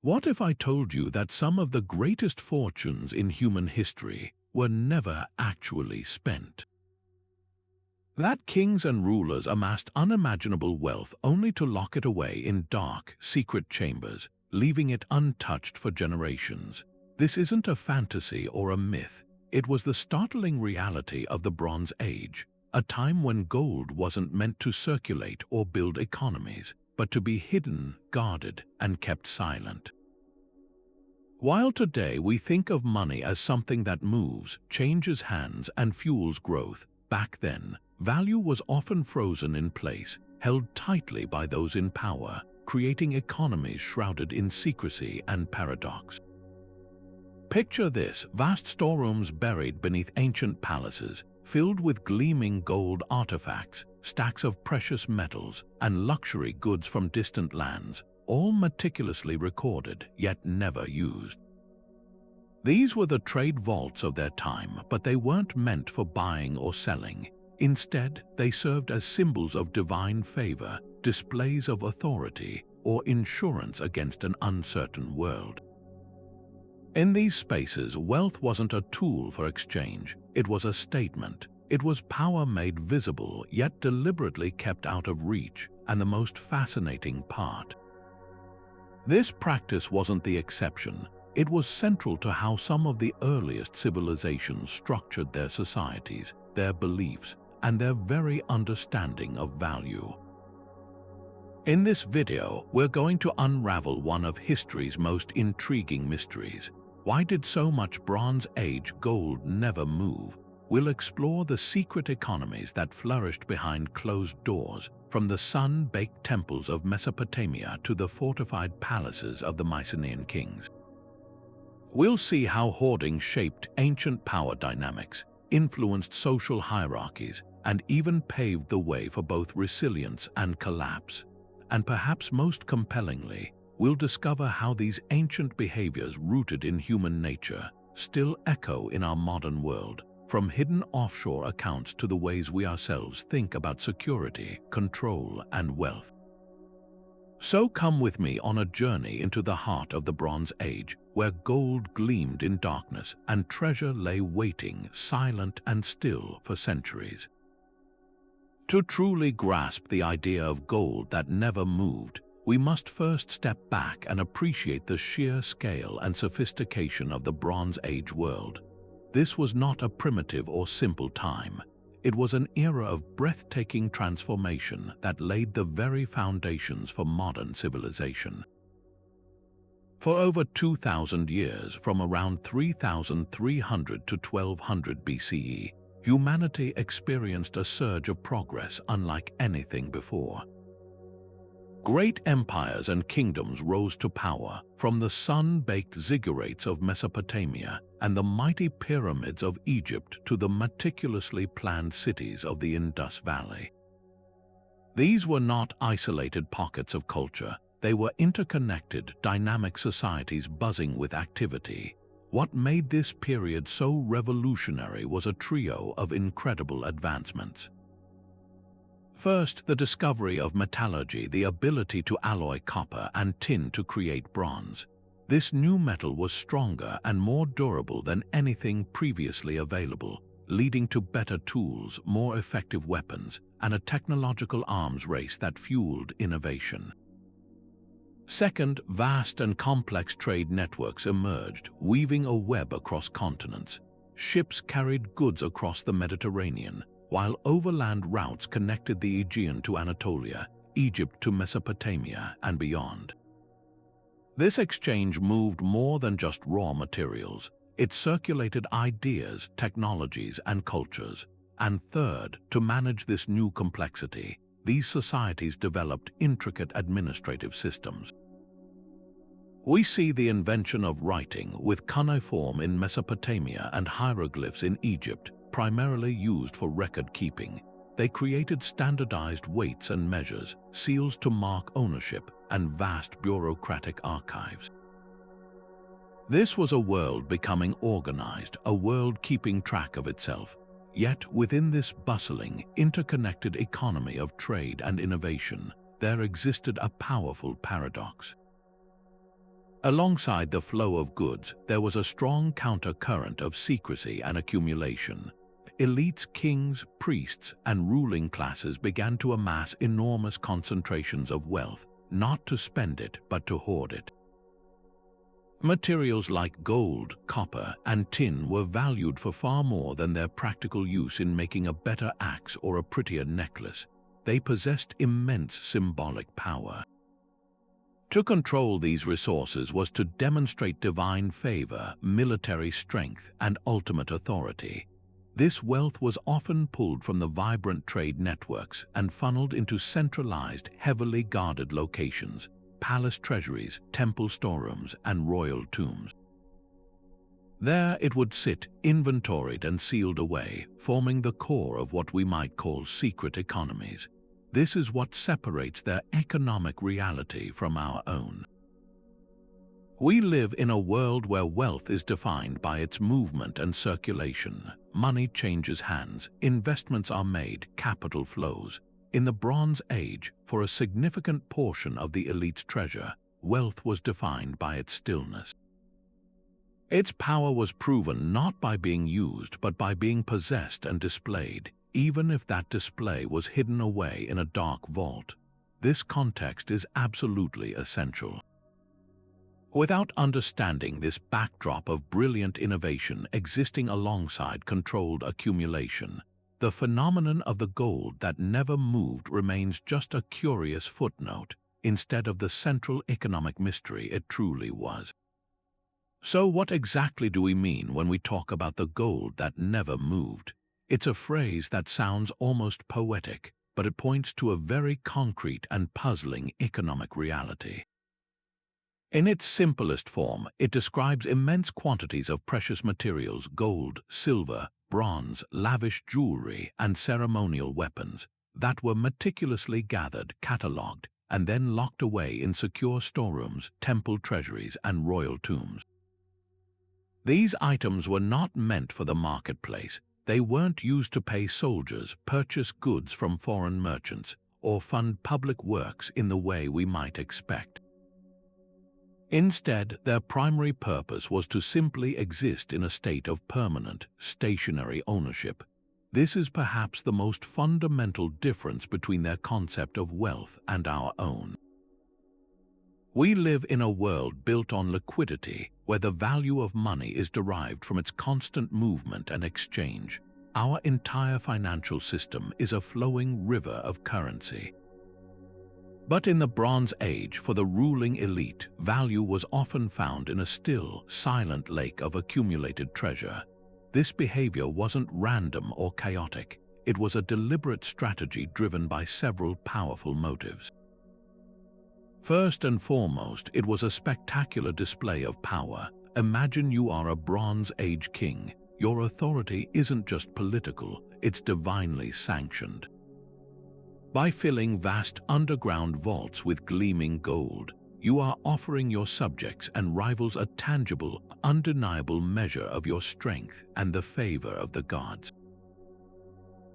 What if I told you that some of the greatest fortunes in human history were never actually spent? That kings and rulers amassed unimaginable wealth only to lock it away in dark, secret chambers, leaving it untouched for generations. This isn't a fantasy or a myth. It was the startling reality of the Bronze Age, a time when gold wasn't meant to circulate or build economies, but to be hidden, guarded, and kept silent. While today we think of money as something that moves, changes hands, and fuels growth, back then, value was often frozen in place, held tightly by those in power, creating economies shrouded in secrecy and paradox. Picture this: vast storerooms buried beneath ancient palaces, filled with gleaming gold artifacts, stacks of precious metals, and luxury goods from distant lands, all meticulously recorded yet never used. These were the trade vaults of their time, but they weren't meant for buying or selling. Instead, they served as symbols of divine favor, displays of authority, or insurance against an uncertain world. In these spaces, wealth wasn't a tool for exchange, it was a statement. It was power made visible, yet deliberately kept out of reach, and the most fascinating part. This practice wasn't the exception. It was central to how some of the earliest civilizations structured their societies, their beliefs, and their very understanding of value. In this video, we're going to unravel one of history's most intriguing mysteries. Why did so much Bronze Age gold never move? We'll explore the secret economies that flourished behind closed doors, from the sun-baked temples of Mesopotamia to the fortified palaces of the Mycenaean kings. We'll see how hoarding shaped ancient power dynamics, influenced social hierarchies, and even paved the way for both resilience and collapse. And perhaps most compellingly, we'll discover how these ancient behaviors rooted in human nature still echo in our modern world, from hidden offshore accounts to the ways we ourselves think about security, control, and wealth. So come with me on a journey into the heart of the Bronze Age, where gold gleamed in darkness and treasure lay waiting, silent and still, for centuries. To truly grasp the idea of gold that never moved, we must first step back and appreciate the sheer scale and sophistication of the Bronze Age world. This was not a primitive or simple time. It was an era of breathtaking transformation that laid the very foundations for modern civilization. For over 2,000 years, from around 3,300 to 1200 BCE, humanity experienced a surge of progress unlike anything before. Great empires and kingdoms rose to power, from the sun-baked ziggurats of Mesopotamia and the mighty pyramids of Egypt to the meticulously planned cities of the Indus Valley. These were not isolated pockets of culture. They were interconnected, dynamic societies buzzing with activity. What made this period so revolutionary was a trio of incredible advancements. First, the discovery of metallurgy, the ability to alloy copper and tin to create bronze. This new metal was stronger and more durable than anything previously available, leading to better tools, more effective weapons, and a technological arms race that fueled innovation. Second, vast and complex trade networks emerged, weaving a web across continents. Ships carried goods across the Mediterranean, while overland routes connected the Aegean to Anatolia, Egypt to Mesopotamia, and beyond. This exchange moved more than just raw materials. It circulated ideas, technologies, and cultures. And third, to manage this new complexity, these societies developed intricate administrative systems. We see the invention of writing, with cuneiform in Mesopotamia and hieroglyphs in Egypt, primarily used for record-keeping. They created standardized weights and measures, seals to mark ownership, and vast bureaucratic archives. This was a world becoming organized, a world keeping track of itself. Yet within this bustling, interconnected economy of trade and innovation, there existed a powerful paradox. Alongside the flow of goods, there was a strong countercurrent of secrecy and accumulation. Elites, kings, priests, and ruling classes began to amass enormous concentrations of wealth, not to spend it, but to hoard it. Materials like gold, copper, and tin were valued for far more than their practical use in making a better axe or a prettier necklace. They possessed immense symbolic power. To control these resources was to demonstrate divine favor, military strength, and ultimate authority. This wealth was often pulled from the vibrant trade networks and funneled into centralized, heavily guarded locations: palace treasuries, temple storerooms, and royal tombs. There it would sit, inventoried and sealed away, forming the core of what we might call secret economies. This is what separates their economic reality from our own. We live in a world where wealth is defined by its movement and circulation. Money changes hands, investments are made, capital flows. In the Bronze Age, for a significant portion of the elite's treasure, wealth was defined by its stillness. Its power was proven not by being used, but by being possessed and displayed, even if that display was hidden away in a dark vault. This context is absolutely essential. Without understanding this backdrop of brilliant innovation existing alongside controlled accumulation, the phenomenon of the gold that never moved remains just a curious footnote, instead of the central economic mystery it truly was. So what exactly do we mean when we talk about the gold that never moved? It's a phrase that sounds almost poetic, but it points to a very concrete and puzzling economic reality. In its simplest form, it describes immense quantities of precious materials: gold, silver, bronze, lavish jewelry, and ceremonial weapons that were meticulously gathered, catalogued, and then locked away in secure storerooms, temple treasuries, and royal tombs. These items were not meant for the marketplace. They weren't used to pay soldiers, purchase goods from foreign merchants, or fund public works in the way we might expect. Instead, their primary purpose was to simply exist in a state of permanent, stationary ownership. This is perhaps the most fundamental difference between their concept of wealth and our own. We live in a world built on liquidity, where the value of money is derived from its constant movement and exchange. Our entire financial system is a flowing river of currency. But in the Bronze Age, for the ruling elite, value was often found in a still, silent lake of accumulated treasure. This behavior wasn't random or chaotic. It was a deliberate strategy driven by several powerful motives. First and foremost, it was a spectacular display of power. Imagine you are a Bronze Age king. Your authority isn't just political, it's divinely sanctioned. By filling vast underground vaults with gleaming gold, you are offering your subjects and rivals a tangible, undeniable measure of your strength and the favor of the gods.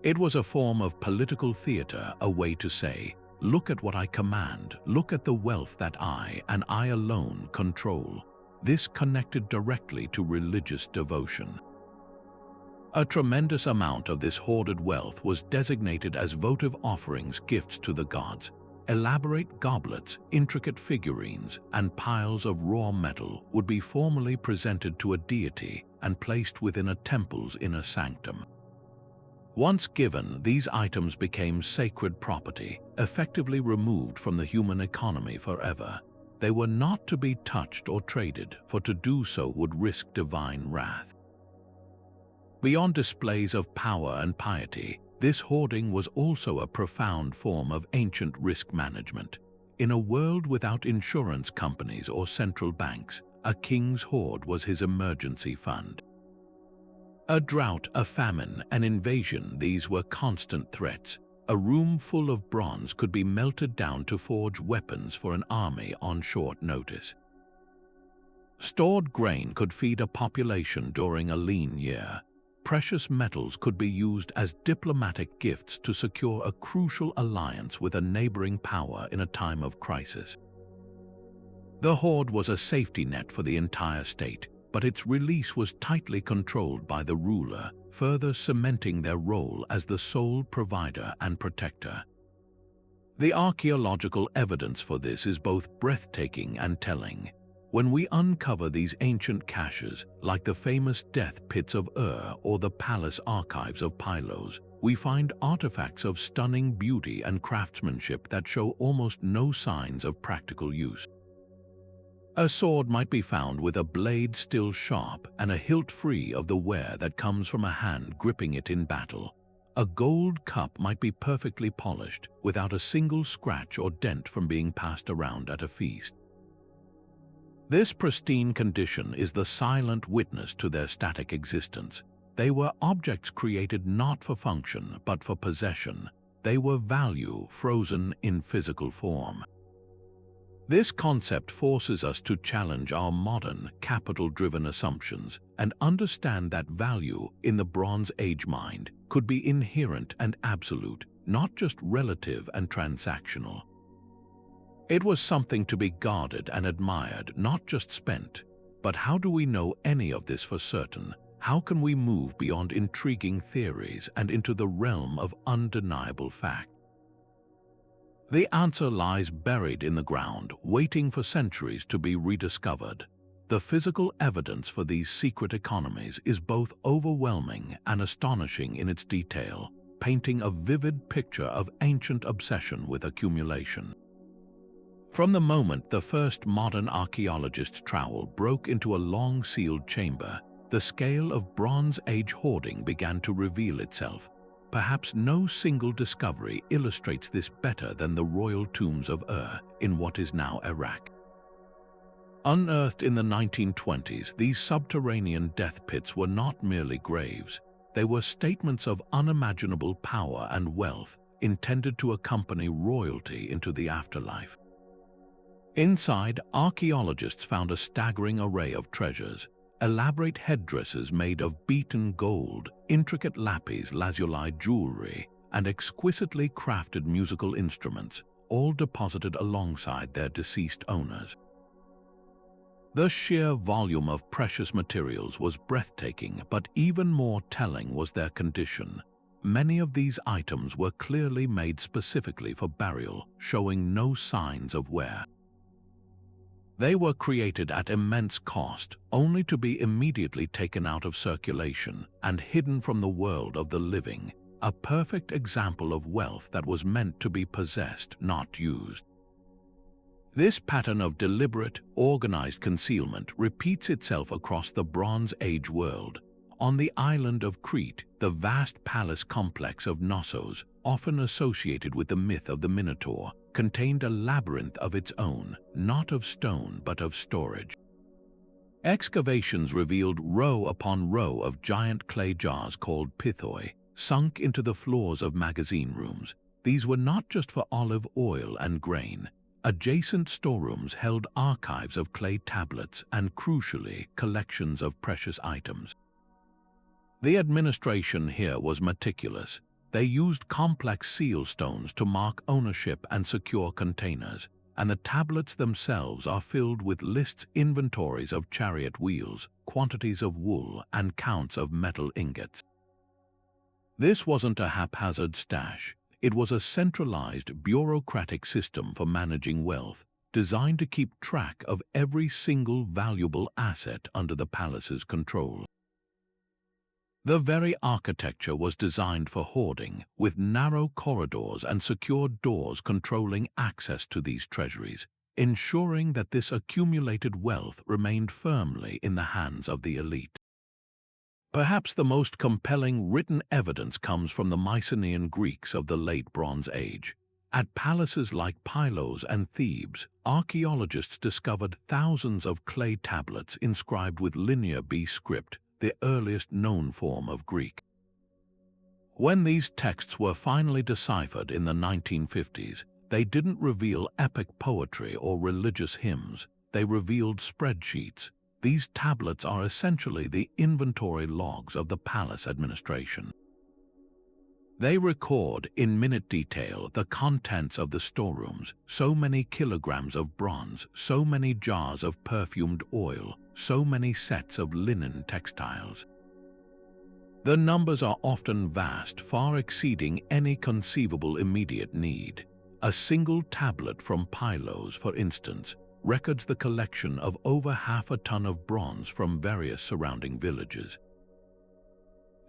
It was a form of political theater, a way to say, "Look at what I command, look at the wealth that I, and I alone, control." This connected directly to religious devotion. A tremendous amount of this hoarded wealth was designated as votive offerings, gifts to the gods. Elaborate goblets, intricate figurines, and piles of raw metal would be formally presented to a deity and placed within a temple's inner sanctum. Once given, these items became sacred property, effectively removed from the human economy forever. They were not to be touched or traded, for to do so would risk divine wrath. Beyond displays of power and piety, this hoarding was also a profound form of ancient risk management. In a world without insurance companies or central banks, a king's hoard was his emergency fund. A drought, a famine, an invasion, these were constant threats. A room full of bronze could be melted down to forge weapons for an army on short notice. Stored grain could feed a population during a lean year. Precious metals could be used as diplomatic gifts to secure a crucial alliance with a neighboring power in a time of crisis. The hoard was a safety net for the entire state, but its release was tightly controlled by the ruler, further cementing their role as the sole provider and protector. The archaeological evidence for this is both breathtaking and telling. When we uncover these ancient caches, like the famous death pits of Ur or the palace archives of Pylos, we find artifacts of stunning beauty and craftsmanship that show almost no signs of practical use. A sword might be found with a blade still sharp and a hilt free of the wear that comes from a hand gripping it in battle. A gold cup might be perfectly polished, without a single scratch or dent from being passed around at a feast. This pristine condition is the silent witness to their static existence. They were objects created not for function, but for possession. They were value frozen in physical form. This concept forces us to challenge our modern, capital-driven assumptions and understand that value in the Bronze Age mind could be inherent and absolute, not just relative and transactional. It was something to be guarded and admired, not just spent. But how do we know any of this for certain? How can we move beyond intriguing theories and into the realm of undeniable fact? The answer lies buried in the ground, waiting for centuries to be rediscovered. The physical evidence for these secret economies is both overwhelming and astonishing in its detail, painting a vivid picture of ancient obsession with accumulation. From the moment the first modern archaeologist's trowel broke into a long sealed chamber, the scale of Bronze Age hoarding began to reveal itself. Perhaps no single discovery illustrates this better than the royal tombs of Ur in what is now Iraq. Unearthed in the 1920s, these subterranean death pits were not merely graves. They were statements of unimaginable power and wealth, intended to accompany royalty into the afterlife. Inside, archaeologists found a staggering array of treasures: elaborate headdresses made of beaten gold, intricate lapis lazuli jewelry, and exquisitely crafted musical instruments, all deposited alongside their deceased owners. The sheer volume of precious materials was breathtaking, but even more telling was their condition. Many of these items were clearly made specifically for burial, showing no signs of wear. They were created at immense cost, only to be immediately taken out of circulation and hidden from the world of the living, a perfect example of wealth that was meant to be possessed, not used. This pattern of deliberate, organized concealment repeats itself across the Bronze Age world. On the island of Crete, the vast palace complex of Knossos, often associated with the myth of the Minotaur, contained a labyrinth of its own, not of stone but of storage. Excavations revealed row upon row of giant clay jars called pithoi, sunk into the floors of magazine rooms. These were not just for olive oil and grain. Adjacent storerooms held archives of clay tablets and, crucially, collections of precious items. The administration here was meticulous. They used complex seal stones to mark ownership and secure containers, and the tablets themselves are filled with lists, inventories of chariot wheels, quantities of wool, and counts of metal ingots. This wasn't a haphazard stash. It was a centralized, bureaucratic system for managing wealth, designed to keep track of every single valuable asset under the palace's control. The very architecture was designed for hoarding, with narrow corridors and secured doors controlling access to these treasuries, ensuring that this accumulated wealth remained firmly in the hands of the elite. Perhaps the most compelling written evidence comes from the Mycenaean Greeks of the late Bronze Age. At palaces like Pylos and Thebes, archaeologists discovered thousands of clay tablets inscribed with Linear B script, the earliest known form of Greek. When these texts were finally deciphered in the 1950s, they didn't reveal epic poetry or religious hymns. They revealed spreadsheets. These tablets are essentially the inventory logs of the palace administration. They record in minute detail the contents of the storerooms: so many kilograms of bronze, so many jars of perfumed oil, so many sets of linen textiles. The numbers are often vast, far exceeding any conceivable immediate need. A single tablet from Pylos, for instance, records the collection of over half a ton of bronze from various surrounding villages.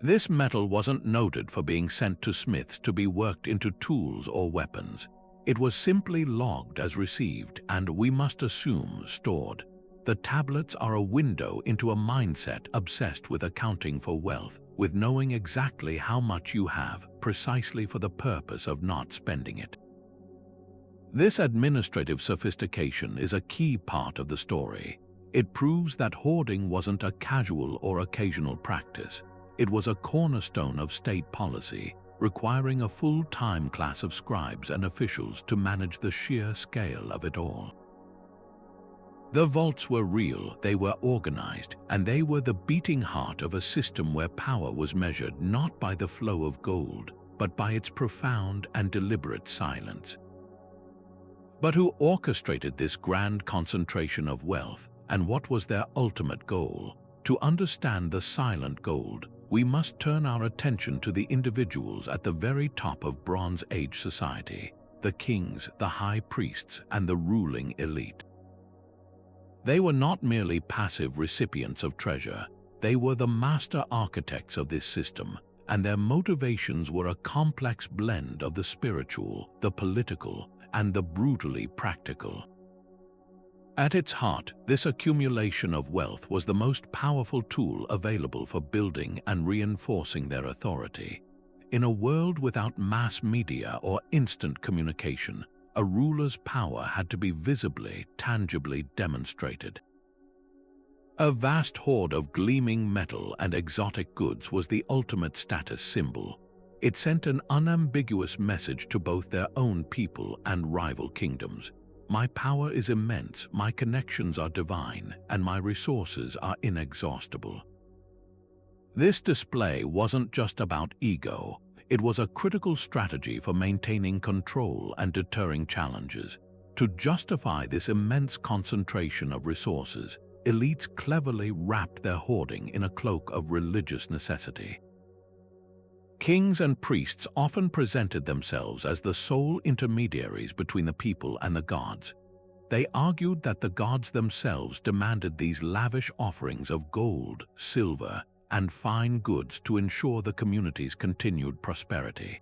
This metal wasn't noted for being sent to smiths to be worked into tools or weapons. It was simply logged as received and, we must assume, stored. The tablets are a window into a mindset obsessed with accounting for wealth, with knowing exactly how much you have, precisely for the purpose of not spending it. This administrative sophistication is a key part of the story. It proves that hoarding wasn't a casual or occasional practice. It was a cornerstone of state policy, requiring a full-time class of scribes and officials to manage the sheer scale of it all. The vaults were real, they were organized, and they were the beating heart of a system where power was measured not by the flow of gold, but by its profound and deliberate silence. But who orchestrated this grand concentration of wealth, and what was their ultimate goal? To understand the silent gold, we must turn our attention to the individuals at the very top of Bronze Age society: the kings, the high priests, and the ruling elite. They were not merely passive recipients of treasure, they were the master architects of this system, and their motivations were a complex blend of the spiritual, the political, and the brutally practical. At its heart, this accumulation of wealth was the most powerful tool available for building and reinforcing their authority. In a world without mass media or instant communication, a ruler's power had to be visibly, tangibly demonstrated. A vast hoard of gleaming metal and exotic goods was the ultimate status symbol. It sent an unambiguous message to both their own people and rival kingdoms. My power is immense, my connections are divine, and my resources are inexhaustible. This display wasn't just about ego, it was a critical strategy for maintaining control and deterring challenges. To justify this immense concentration of resources, elites cleverly wrapped their hoarding in a cloak of religious necessity. Kings and priests often presented themselves as the sole intermediaries between the people and the gods. They argued that the gods themselves demanded these lavish offerings of gold, silver, and fine goods to ensure the community's continued prosperity.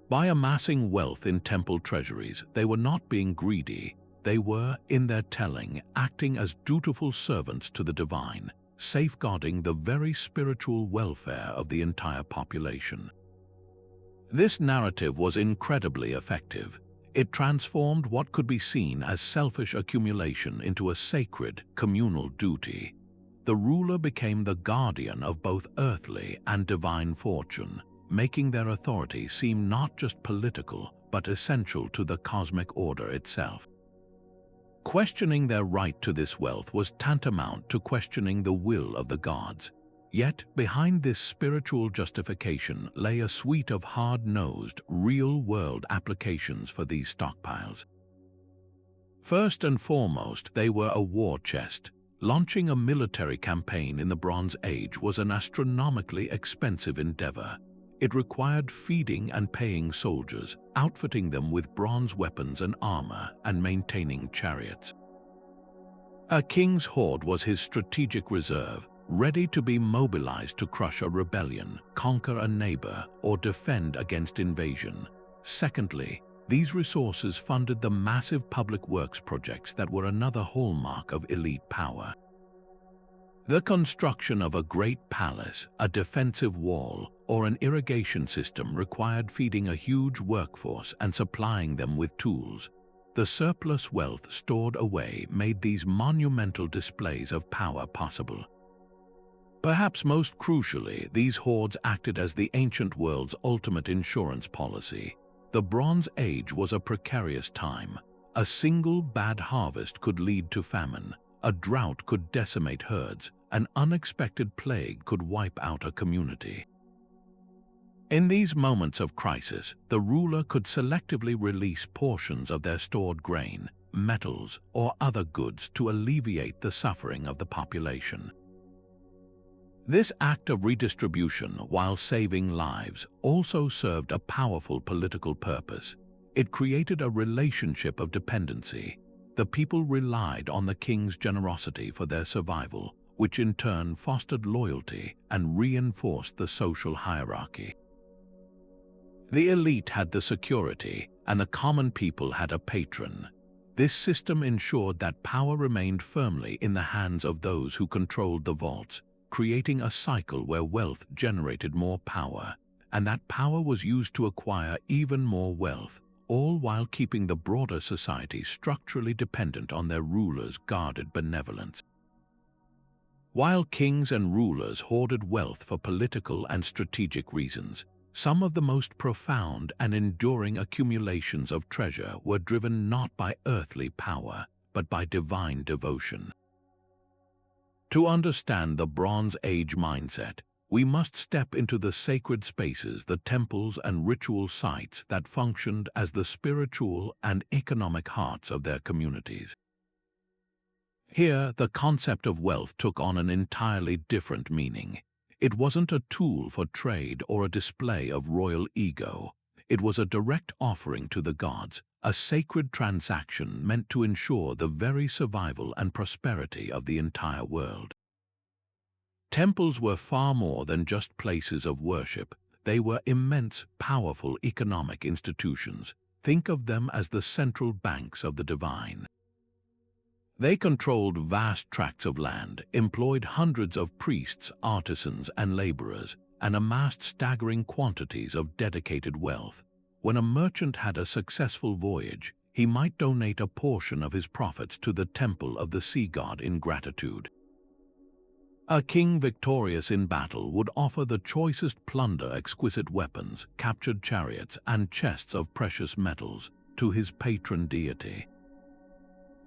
By amassing wealth in temple treasuries, they were not being greedy. They were, in their telling, acting as dutiful servants to the divine, safeguarding the very spiritual welfare of the entire population. This narrative was incredibly effective. It transformed what could be seen as selfish accumulation into a sacred, communal duty. The ruler became the guardian of both earthly and divine fortune, making their authority seem not just political, but essential to the cosmic order itself. Questioning their right to this wealth was tantamount to questioning the will of the gods. Yet, behind this spiritual justification lay a suite of hard-nosed, real-world applications for these stockpiles. First and foremost, they were a war chest. Launching a military campaign in the Bronze Age was an astronomically expensive endeavor. It required feeding and paying soldiers, outfitting them with bronze weapons and armor, and maintaining chariots. A king's hoard was his strategic reserve, ready to be mobilized to crush a rebellion, conquer a neighbor, or defend against invasion. Secondly, these resources funded the massive public works projects that were another hallmark of elite power. The construction of a great palace, a defensive wall, or an irrigation system required feeding a huge workforce and supplying them with tools. The surplus wealth stored away made these monumental displays of power possible. Perhaps most crucially, these hoards acted as the ancient world's ultimate insurance policy. The Bronze Age was a precarious time. A single bad harvest could lead to famine, a drought could decimate herds, an unexpected plague could wipe out a community. In these moments of crisis, the ruler could selectively release portions of their stored grain, metals, or other goods to alleviate the suffering of the population. This act of redistribution, while saving lives, also served a powerful political purpose. It created a relationship of dependency. The people relied on the king's generosity for their survival, which in turn fostered loyalty and reinforced the social hierarchy. The elite had the security, and the common people had a patron. This system ensured that power remained firmly in the hands of those who controlled the vaults, creating a cycle where wealth generated more power, and that power was used to acquire even more wealth, all while keeping the broader society structurally dependent on their rulers' guarded benevolence. While kings and rulers hoarded wealth for political and strategic reasons, some of the most profound and enduring accumulations of treasure were driven not by earthly power, but by divine devotion. To understand the Bronze Age mindset, we must step into the sacred spaces, the temples and ritual sites that functioned as the spiritual and economic hearts of their communities. Here, the concept of wealth took on an entirely different meaning. It wasn't a tool for trade or a display of royal ego. It was a direct offering to the gods, a sacred transaction meant to ensure the very survival and prosperity of the entire world. Temples were far more than just places of worship. They were immense, powerful economic institutions. Think of them as the central banks of the divine. They controlled vast tracts of land, employed hundreds of priests, artisans, and laborers, and amassed staggering quantities of dedicated wealth. When a merchant had a successful voyage, he might donate a portion of his profits to the temple of the sea god in gratitude. A king victorious in battle would offer the choicest plunder, exquisite weapons, captured chariots, and chests of precious metals to his patron deity.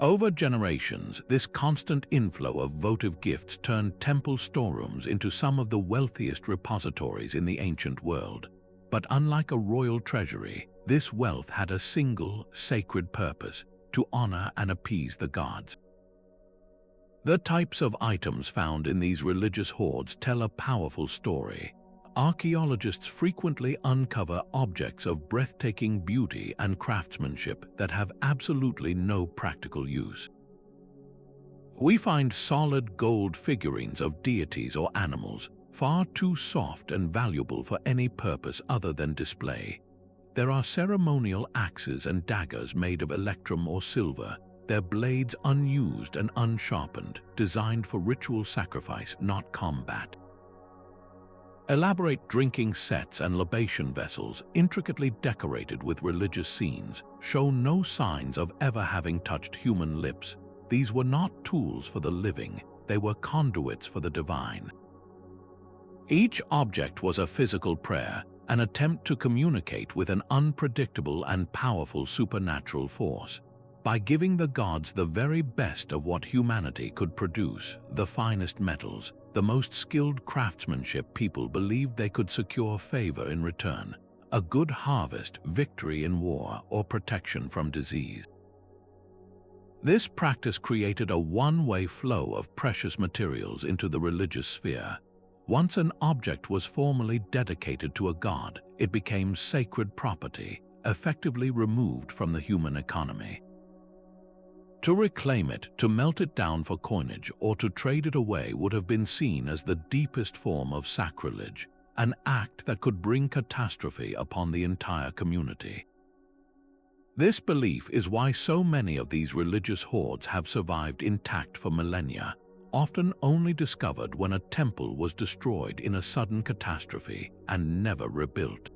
Over generations, this constant inflow of votive gifts turned temple storerooms into some of the wealthiest repositories in the ancient world. But unlike a royal treasury, this wealth had a single, sacred purpose: to honor and appease the gods. The types of items found in these religious hoards tell a powerful story. Archaeologists frequently uncover objects of breathtaking beauty and craftsmanship that have absolutely no practical use. We find solid gold figurines of deities or animals, far too soft and valuable for any purpose other than display. There are ceremonial axes and daggers made of electrum or silver, their blades unused and unsharpened, designed for ritual sacrifice, not combat. Elaborate drinking sets and libation vessels, intricately decorated with religious scenes, show no signs of ever having touched human lips. These were not tools for the living, they were conduits for the divine. Each object was a physical prayer, an attempt to communicate with an unpredictable and powerful supernatural force. By giving the gods the very best of what humanity could produce, the finest metals, the most skilled craftsmanship, people believed they could secure favor in return, a good harvest, victory in war, or protection from disease. This practice created a one-way flow of precious materials into the religious sphere. Once an object was formally dedicated to a god, it became sacred property, effectively removed from the human economy. To reclaim it, to melt it down for coinage, or to trade it away would have been seen as the deepest form of sacrilege, an act that could bring catastrophe upon the entire community. This belief is why so many of these religious hoards have survived intact for millennia, often only discovered when a temple was destroyed in a sudden catastrophe and never rebuilt.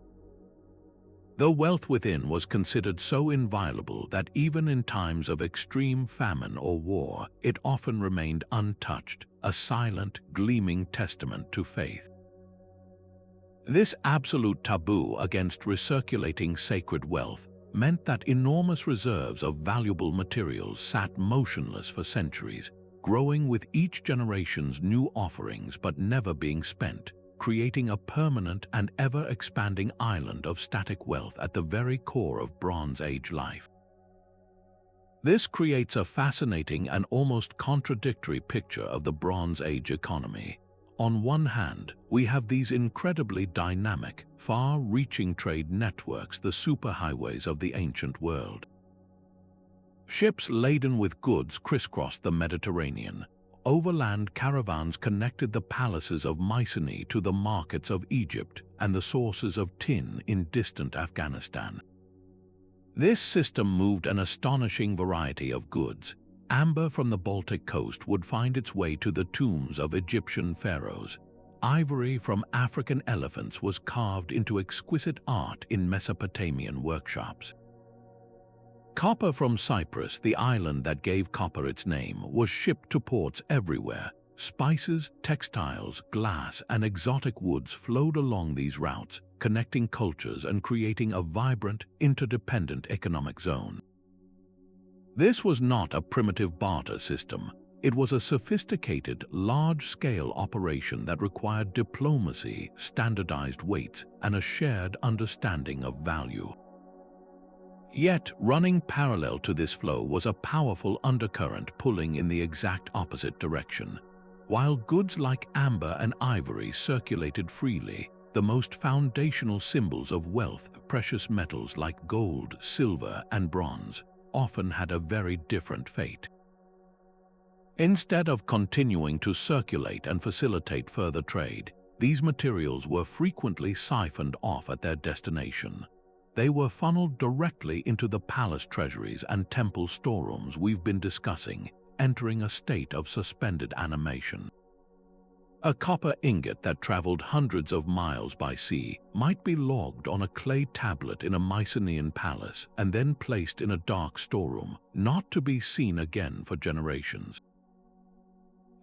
The wealth within was considered so inviolable that even in times of extreme famine or war, it often remained untouched, a silent, gleaming testament to faith. This absolute taboo against recirculating sacred wealth meant that enormous reserves of valuable materials sat motionless for centuries, growing with each generation's new offerings but never being spent. creating a permanent and ever-expanding island of static wealth at the very core of Bronze Age life. This creates a fascinating and almost contradictory picture of the Bronze Age economy. On one hand, we have these incredibly dynamic, far-reaching trade networks, the superhighways of the ancient world. Ships laden with goods crisscrossed the Mediterranean. Overland caravans connected the palaces of Mycenae to the markets of Egypt and the sources of tin in distant Afghanistan. This system moved an astonishing variety of goods. Amber from the Baltic coast would find its way to the tombs of Egyptian pharaohs. Ivory from African elephants was carved into exquisite art in Mesopotamian workshops. Copper from Cyprus, the island that gave copper its name, was shipped to ports everywhere. Spices, textiles, glass, and exotic woods flowed along these routes, connecting cultures and creating a vibrant, interdependent economic zone. This was not a primitive barter system. It was a sophisticated, large-scale operation that required diplomacy, standardized weights, and a shared understanding of value. Yet, running parallel to this flow was a powerful undercurrent pulling in the exact opposite direction. While goods like amber and ivory circulated freely, the most foundational symbols of wealth, precious metals like gold, silver, and bronze, often had a very different fate. Instead of continuing to circulate and facilitate further trade, these materials were frequently siphoned off at their destination. They were funneled directly into the palace treasuries and temple storerooms we've been discussing, entering a state of suspended animation. A copper ingot that traveled hundreds of miles by sea might be logged on a clay tablet in a Mycenaean palace and then placed in a dark storeroom, not to be seen again for generations.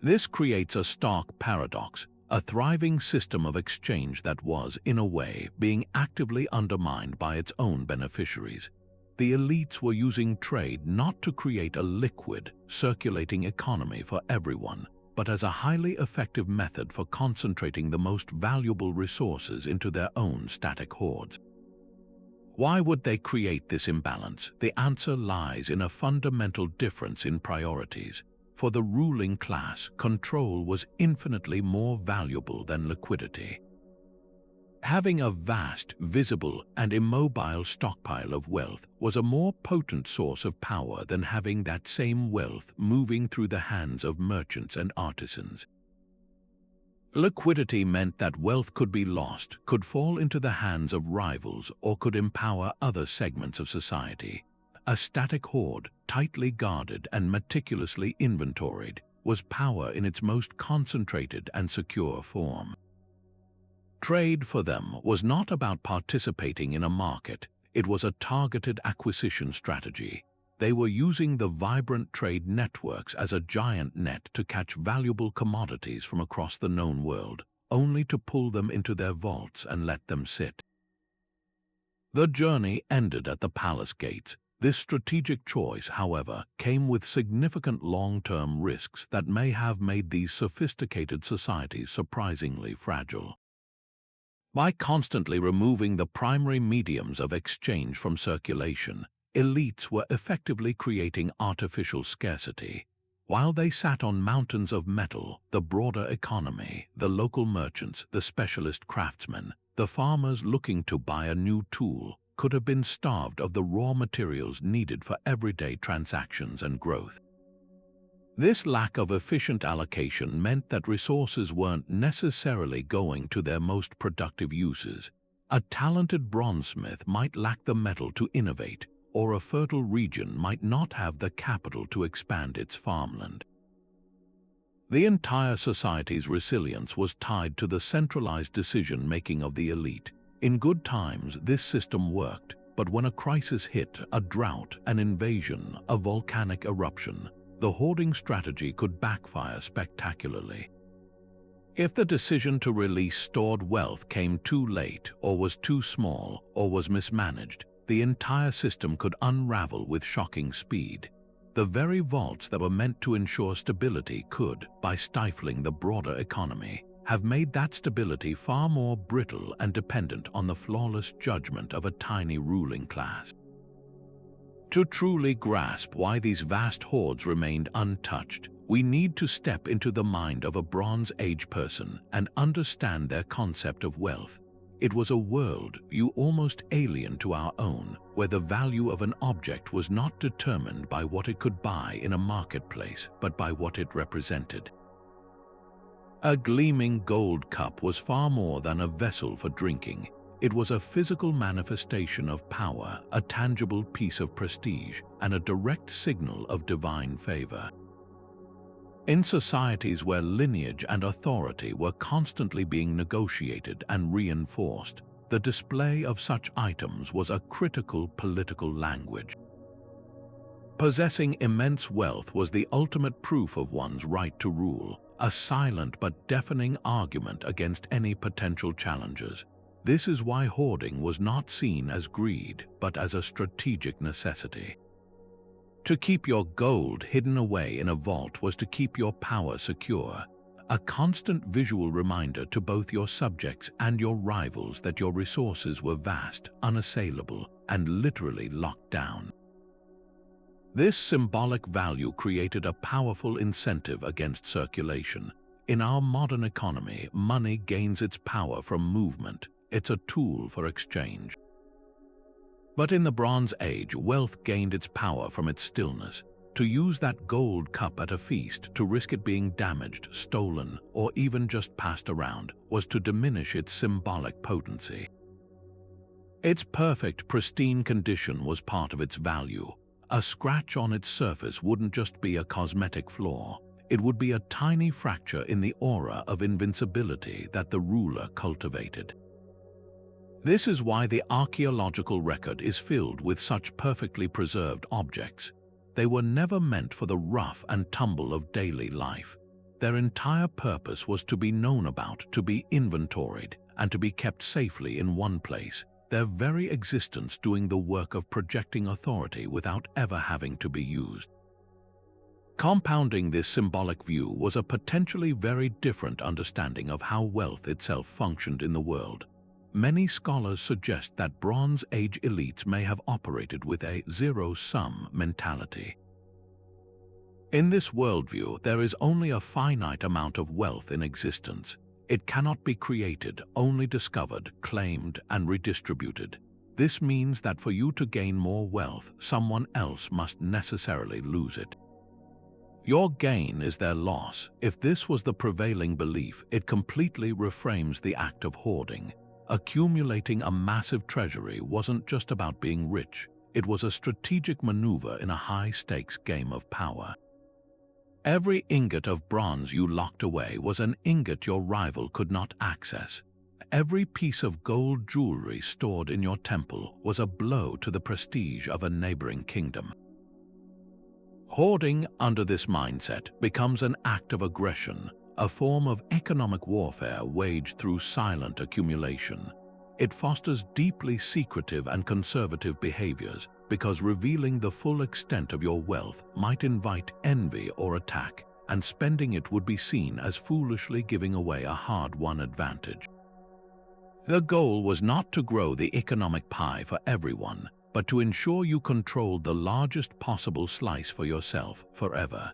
This creates a stark paradox, a thriving system of exchange that was, in a way, being actively undermined by its own beneficiaries. The elites were using trade not to create a liquid, circulating economy for everyone, but as a highly effective method for concentrating the most valuable resources into their own static hoards. Why would they create this imbalance? The answer lies in a fundamental difference in priorities. For the ruling class, control was infinitely more valuable than liquidity. Having a vast, visible, and immobile stockpile of wealth was a more potent source of power than having that same wealth moving through the hands of merchants and artisans. Liquidity meant that wealth could be lost, could fall into the hands of rivals, or could empower other segments of society. A static hoard, tightly guarded and meticulously inventoried, was power in its most concentrated and secure form. Trade for them was not about participating in a market, it was a targeted acquisition strategy. They were using the vibrant trade networks as a giant net to catch valuable commodities from across the known world, only to pull them into their vaults and let them sit. The journey ended at the palace gates. This strategic choice, however, came with significant long-term risks that may have made these sophisticated societies surprisingly fragile. By constantly removing the primary mediums of exchange from circulation, elites were effectively creating artificial scarcity. While they sat on mountains of metal, the broader economy, the local merchants, the specialist craftsmen, the farmers looking to buy a new tool, could have been starved of the raw materials needed for everyday transactions and growth. This lack of efficient allocation meant that resources weren't necessarily going to their most productive uses. A talented bronzesmith might lack the metal to innovate, or a fertile region might not have the capital to expand its farmland. The entire society's resilience was tied to the centralized decision-making of the elite. In good times, this system worked, but when a crisis hit, a drought, an invasion, a volcanic eruption, the hoarding strategy could backfire spectacularly. If the decision to release stored wealth came too late, or was too small, or was mismanaged, the entire system could unravel with shocking speed. The very vaults that were meant to ensure stability could, by stifling the broader economy, have made that stability far more brittle and dependent on the flawless judgment of a tiny ruling class. To truly grasp why these vast hoards remained untouched, we need to step into the mind of a Bronze Age person and understand their concept of wealth. It was a world almost alien to our own, where the value of an object was not determined by what it could buy in a marketplace, but by what it represented. A gleaming gold cup was far more than a vessel for drinking. It was a physical manifestation of power, a tangible piece of prestige, and a direct signal of divine favor. In societies where lineage and authority were constantly being negotiated and reinforced, the display of such items was a critical political language. Possessing immense wealth was the ultimate proof of one's right to rule, a silent but deafening argument against any potential challengers. This is why hoarding was not seen as greed, but as a strategic necessity. To keep your gold hidden away in a vault was to keep your power secure, a constant visual reminder to both your subjects and your rivals that your resources were vast, unassailable, and literally locked down. This symbolic value created a powerful incentive against circulation. In our modern economy, money gains its power from movement. It's a tool for exchange. But in the Bronze Age, wealth gained its power from its stillness. To use that gold cup at a feast, to risk it being damaged, stolen, or even just passed around, was to diminish its symbolic potency. Its perfect, pristine condition was part of its value. A scratch on its surface wouldn't just be a cosmetic flaw. It would be a tiny fracture in the aura of invincibility that the ruler cultivated. This is why the archaeological record is filled with such perfectly preserved objects. They were never meant for the rough and tumble of daily life. Their entire purpose was to be known about, to be inventoried, and to be kept safely in one place, their very existence doing the work of projecting authority without ever having to be used. Compounding this symbolic view was a potentially very different understanding of how wealth itself functioned in the world. Many scholars suggest that Bronze Age elites may have operated with a zero-sum mentality. In this worldview, there is only a finite amount of wealth in existence. It cannot be created, only discovered, claimed, and redistributed. This means that for you to gain more wealth, someone else must necessarily lose it. Your gain is their loss. If this was the prevailing belief, it completely reframes the act of hoarding. Accumulating a massive treasury wasn't just about being rich, it was a strategic maneuver in a high-stakes game of power. Every ingot of bronze you locked away was an ingot your rival could not access. Every piece of gold jewelry stored in your temple was a blow to the prestige of a neighboring kingdom. Hoarding under this mindset becomes an act of aggression, a form of economic warfare waged through silent accumulation. It fosters deeply secretive and conservative behaviors because revealing the full extent of your wealth might invite envy or attack, and spending it would be seen as foolishly giving away a hard-won advantage. The goal was not to grow the economic pie for everyone, but to ensure you controlled the largest possible slice for yourself forever.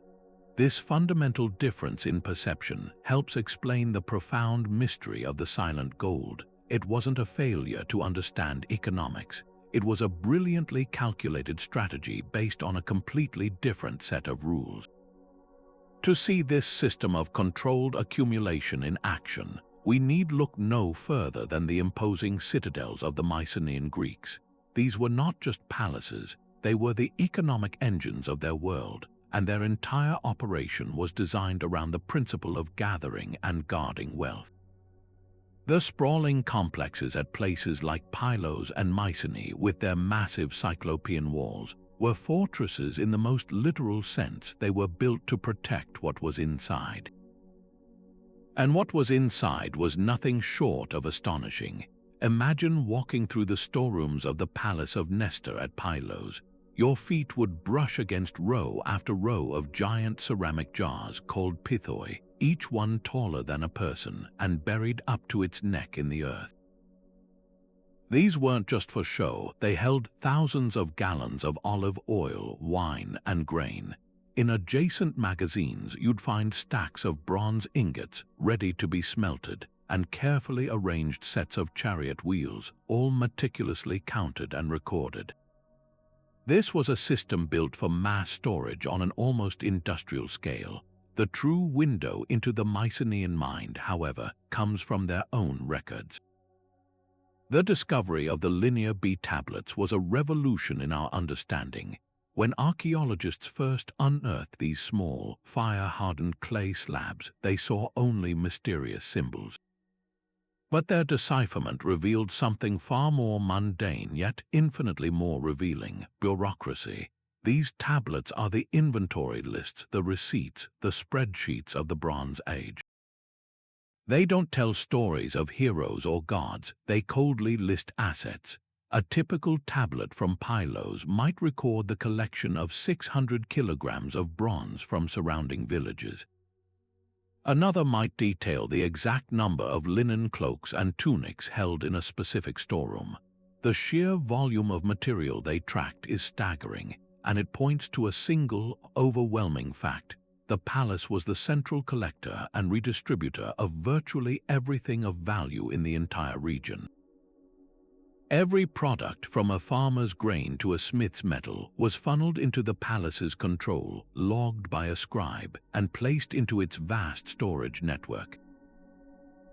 This fundamental difference in perception helps explain the profound mystery of the silent gold. It wasn't a failure to understand economics. It was a brilliantly calculated strategy based on a completely different set of rules. To see this system of controlled accumulation in action, we need look no further than the imposing citadels of the Mycenaean Greeks. These were not just palaces, they were the economic engines of their world, and their entire operation was designed around the principle of gathering and guarding wealth. The sprawling complexes at places like Pylos and Mycenae, with their massive cyclopean walls, were fortresses in the most literal sense. They were built to protect what was inside. And what was inside was nothing short of astonishing. Imagine walking through the storerooms of the palace of Nestor at Pylos. Your feet would brush against row after row of giant ceramic jars called pithoi. each one taller than a person and buried up to its neck in the earth. These weren't just for show, they held thousands of gallons of olive oil, wine, and grain. In adjacent magazines, you'd find stacks of bronze ingots ready to be smelted, and carefully arranged sets of chariot wheels, all meticulously counted and recorded. This was a system built for mass storage on an almost industrial scale. The true window into the Mycenaean mind, however, comes from their own records. The discovery of the Linear B tablets was a revolution in our understanding. When archaeologists first unearthed these small, fire-hardened clay slabs, they saw only mysterious symbols. But their decipherment revealed something far more mundane, yet infinitely more revealing: bureaucracy. These tablets are the inventory lists, the receipts, the spreadsheets of the Bronze Age. They don't tell stories of heroes or gods, they coldly list assets. A typical tablet from Pylos might record the collection of 600 kilograms of bronze from surrounding villages. Another might detail the exact number of linen cloaks and tunics held in a specific storeroom. The sheer volume of material they tracked is staggering, and it points to a single, overwhelming fact: the palace was the central collector and redistributor of virtually everything of value in the entire region. Every product, from a farmer's grain to a smith's metal, was funneled into the palace's control, logged by a scribe, and placed into its vast storage network.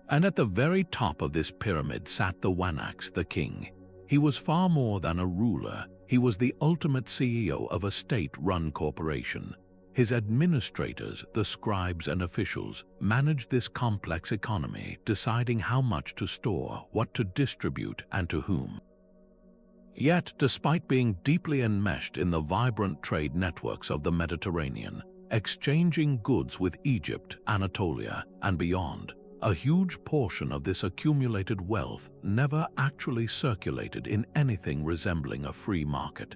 And at the very top of this pyramid sat the Wanax, the king. He was far more than a ruler. He was the ultimate CEO of a state-run corporation. His administrators, the scribes and officials, managed this complex economy, deciding how much to store, what to distribute, and to whom. Yet, despite being deeply enmeshed in the vibrant trade networks of the Mediterranean, exchanging goods with Egypt, Anatolia, and beyond, a huge portion of this accumulated wealth never actually circulated in anything resembling a free market.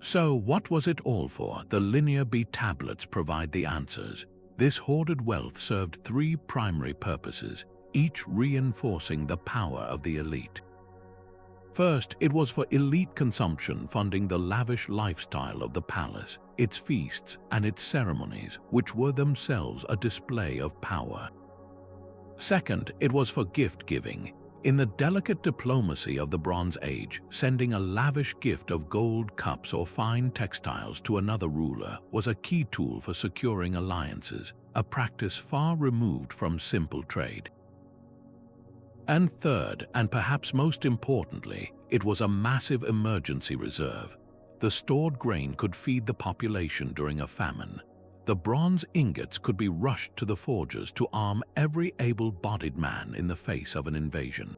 So what was it all for? The Linear B tablets provide the answers. This hoarded wealth served three primary purposes, each reinforcing the power of the elite. First, it was for elite consumption, funding the lavish lifestyle of the palace, its feasts and its ceremonies, which were themselves a display of power. Second, it was for gift-giving. In the delicate diplomacy of the Bronze Age, sending a lavish gift of gold cups or fine textiles to another ruler was a key tool for securing alliances, a practice far removed from simple trade. And third, and perhaps most importantly, it was a massive emergency reserve. The stored grain could feed the population during a famine. The bronze ingots could be rushed to the forges to arm every able-bodied man in the face of an invasion.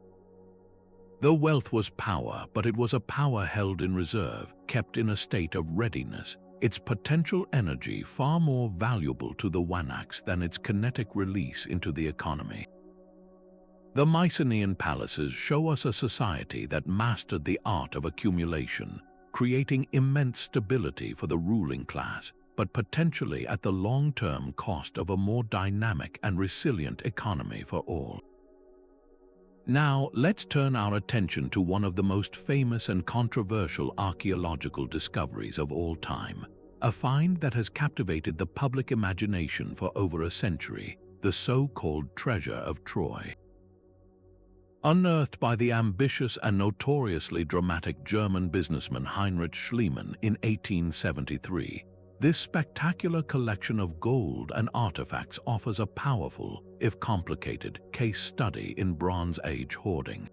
The wealth was power, but it was a power held in reserve, kept in a state of readiness, its potential energy far more valuable to the Wanax than its kinetic release into the economy. The Mycenaean palaces show us a society that mastered the art of accumulation, creating immense stability for the ruling class, but potentially at the long-term cost of a more dynamic and resilient economy for all. Now, let's turn our attention to one of the most famous and controversial archaeological discoveries of all time, a find that has captivated the public imagination for over a century, the so-called Treasure of Troy. Unearthed by the ambitious and notoriously dramatic German businessman Heinrich Schliemann in 1873, this spectacular collection of gold and artifacts offers a powerful, if complicated, case study in Bronze Age hoarding.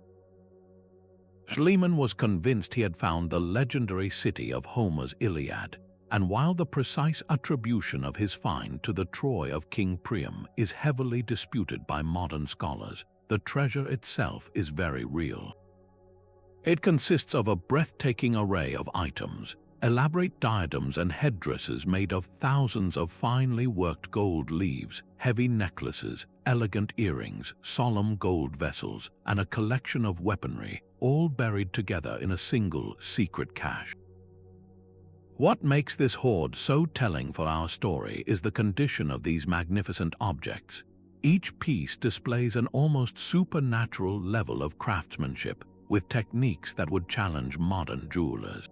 Schliemann was convinced he had found the legendary city of Homer's Iliad, and while the precise attribution of his find to the Troy of King Priam is heavily disputed by modern scholars, the treasure itself is very real. It consists of a breathtaking array of items, elaborate diadems and headdresses made of thousands of finely worked gold leaves, heavy necklaces, elegant earrings, solemn gold vessels, and a collection of weaponry, all buried together in a single secret cache. What makes this hoard so telling for our story is the condition of these magnificent objects. Each piece displays an almost supernatural level of craftsmanship, with techniques that would challenge modern jewelers.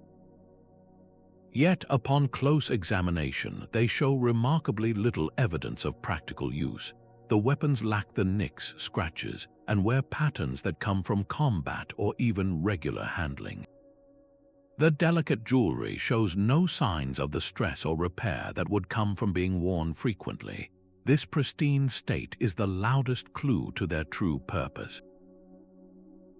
Yet, upon close examination, they show remarkably little evidence of practical use. The weapons lack the nicks, scratches, and wear patterns that come from combat or even regular handling. The delicate jewelry shows no signs of the stress or repair that would come from being worn frequently. This pristine state is the loudest clue to their true purpose.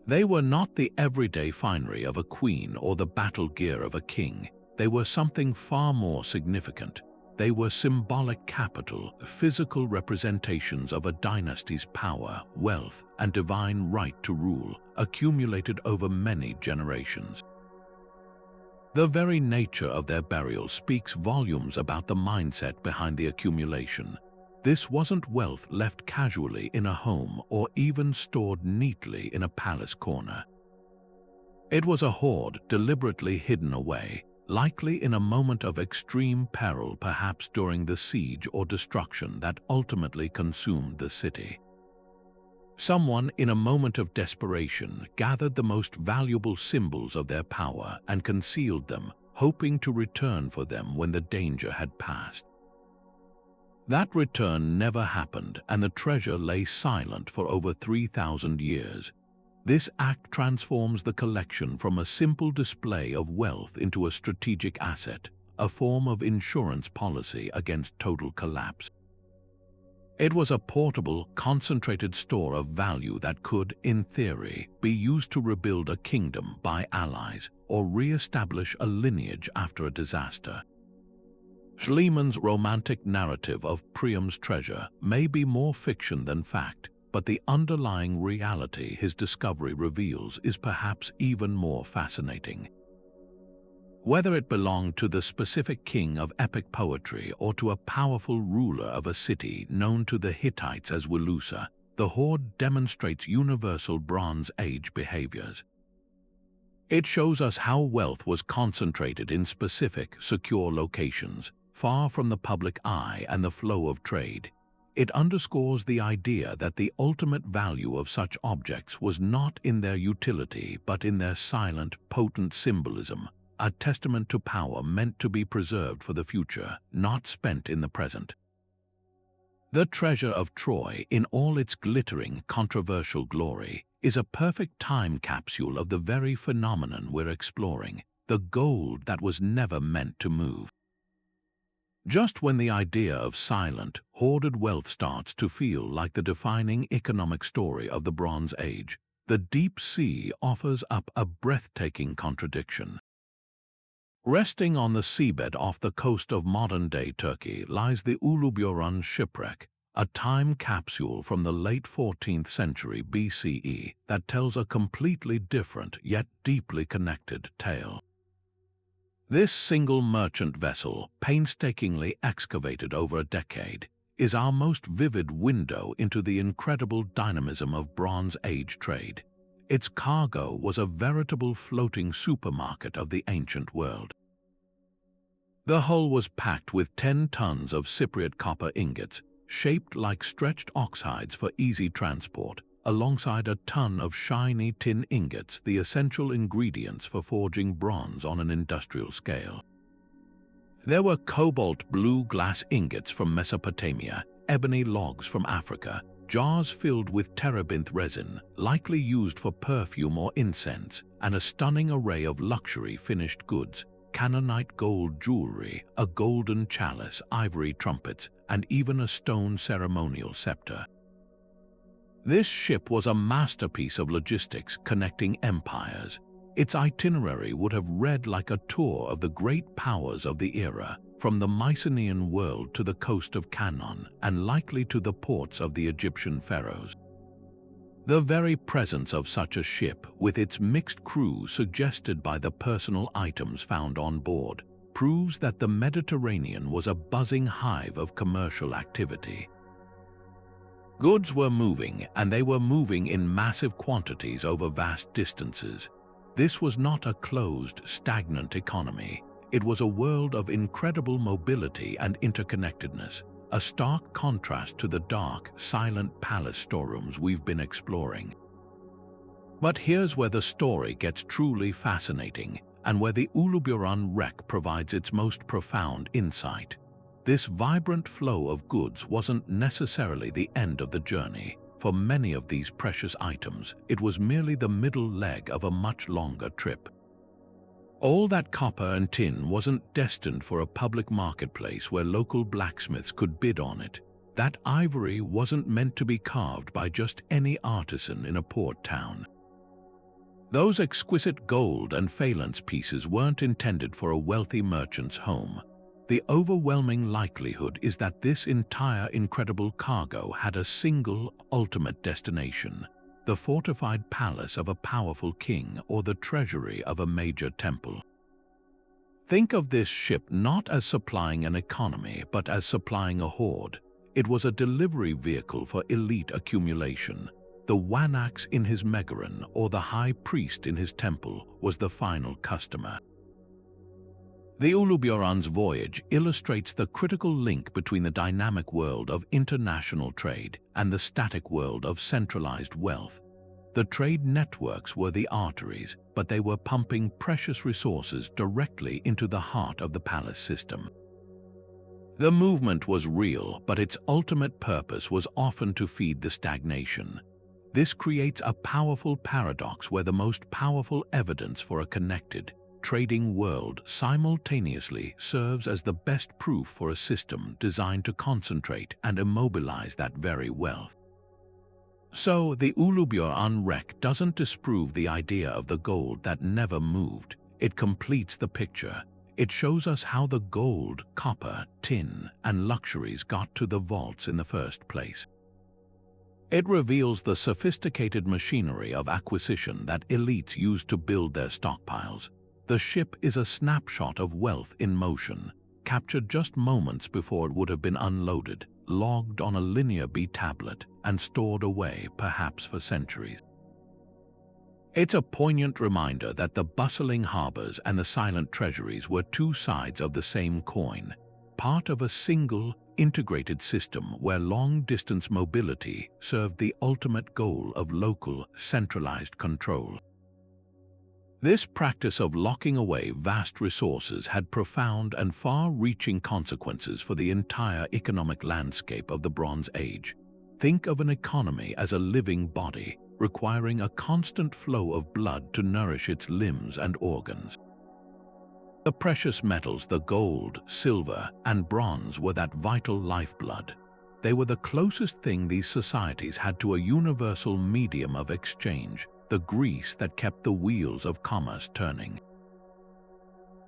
They were not the everyday finery of a queen or the battle gear of a king. They were something far more significant. They were symbolic capital, physical representations of a dynasty's power, wealth, and divine right to rule, accumulated over many generations. The very nature of their burial speaks volumes about the mindset behind the accumulation. This wasn't wealth left casually in a home or even stored neatly in a palace corner. It was a hoard deliberately hidden away, likely in a moment of extreme peril, perhaps during the siege or destruction that ultimately consumed the city. Someone in a moment of desperation gathered the most valuable symbols of their power and concealed them, hoping to return for them when the danger had passed. That return never happened, and the treasure lay silent for over 3,000 years. This act transforms the collection from a simple display of wealth into a strategic asset, a form of insurance policy against total collapse. It was a portable, concentrated store of value that could, in theory, be used to rebuild a kingdom by allies or re-establish a lineage after a disaster. Schliemann's romantic narrative of Priam's treasure may be more fiction than fact, but the underlying reality his discovery reveals is perhaps even more fascinating. Whether it belonged to the specific king of epic poetry or to a powerful ruler of a city known to the Hittites as Wilusa, the hoard demonstrates universal Bronze Age behaviors. It shows us how wealth was concentrated in specific, secure locations, far from the public eye and the flow of trade. It underscores the idea that the ultimate value of such objects was not in their utility but in their silent, potent symbolism, a testament to power meant to be preserved for the future, not spent in the present. The treasure of Troy, in all its glittering, controversial glory, is a perfect time capsule of the very phenomenon we're exploring, the gold that was never meant to move. Just when the idea of silent, hoarded wealth starts to feel like the defining economic story of the Bronze Age, the deep sea offers up a breathtaking contradiction. Resting on the seabed off the coast of modern-day Turkey lies the Uluburun shipwreck, a time capsule from the late 14th century BCE that tells a completely different yet deeply connected tale. This single merchant vessel, painstakingly excavated over a decade, is our most vivid window into the incredible dynamism of Bronze Age trade. Its cargo was a veritable floating supermarket of the ancient world. The hull was packed with 10 tons of Cypriot copper ingots, shaped like stretched ox hides for easy transport, alongside a ton of shiny tin ingots, the essential ingredients for forging bronze on an industrial scale. There were cobalt blue glass ingots from Mesopotamia, ebony logs from Africa, jars filled with terebinth resin, likely used for perfume or incense, and a stunning array of luxury finished goods, Canaanite gold jewelry, a golden chalice, ivory trumpets, and even a stone ceremonial scepter. This ship was a masterpiece of logistics connecting empires. Its itinerary would have read like a tour of the great powers of the era, from the Mycenaean world to the coast of Canaan, and likely to the ports of the Egyptian pharaohs. The very presence of such a ship, with its mixed crew suggested by the personal items found on board, proves that the Mediterranean was a buzzing hive of commercial activity. Goods were moving, and they were moving in massive quantities over vast distances. This was not a closed, stagnant economy. It was a world of incredible mobility and interconnectedness, a stark contrast to the dark, silent palace storerooms we've been exploring. But here's where the story gets truly fascinating, and where the Uluburun wreck provides its most profound insight. This vibrant flow of goods wasn't necessarily the end of the journey. For many of these precious items, it was merely the middle leg of a much longer trip. All that copper and tin wasn't destined for a public marketplace where local blacksmiths could bid on it. That ivory wasn't meant to be carved by just any artisan in a port town. Those exquisite gold and phalanx pieces weren't intended for a wealthy merchant's home. The overwhelming likelihood is that this entire incredible cargo had a single, ultimate destination: the fortified palace of a powerful king or the treasury of a major temple. Think of this ship not as supplying an economy, but as supplying a hoard. It was a delivery vehicle for elite accumulation. The Wanax in his megaron or the high priest in his temple was the final customer. The Uluburun's voyage illustrates the critical link between the dynamic world of international trade and the static world of centralized wealth. The trade networks were the arteries, but they were pumping precious resources directly into the heart of the palace system. The movement was real, but its ultimate purpose was often to feed the stagnation. This creates a powerful paradox where the most powerful evidence for a connected, trading world simultaneously serves as the best proof for a system designed to concentrate and immobilize that very wealth. So, the Uluburun wreck doesn't disprove the idea of the gold that never moved. It completes the picture. It shows us how the gold, copper, tin, and luxuries got to the vaults in the first place. It reveals the sophisticated machinery of acquisition that elites used to build their stockpiles. The ship is a snapshot of wealth in motion, captured just moments before it would have been unloaded, logged on a Linear B tablet, and stored away perhaps for centuries. It's a poignant reminder that the bustling harbors and the silent treasuries were two sides of the same coin, part of a single, integrated system where long-distance mobility served the ultimate goal of local, centralized control. This practice of locking away vast resources had profound and far-reaching consequences for the entire economic landscape of the Bronze Age. Think of an economy as a living body, requiring a constant flow of blood to nourish its limbs and organs. The precious metals, the gold, silver, and bronze, were that vital lifeblood. They were the closest thing these societies had to a universal medium of exchange, the grease that kept the wheels of commerce turning.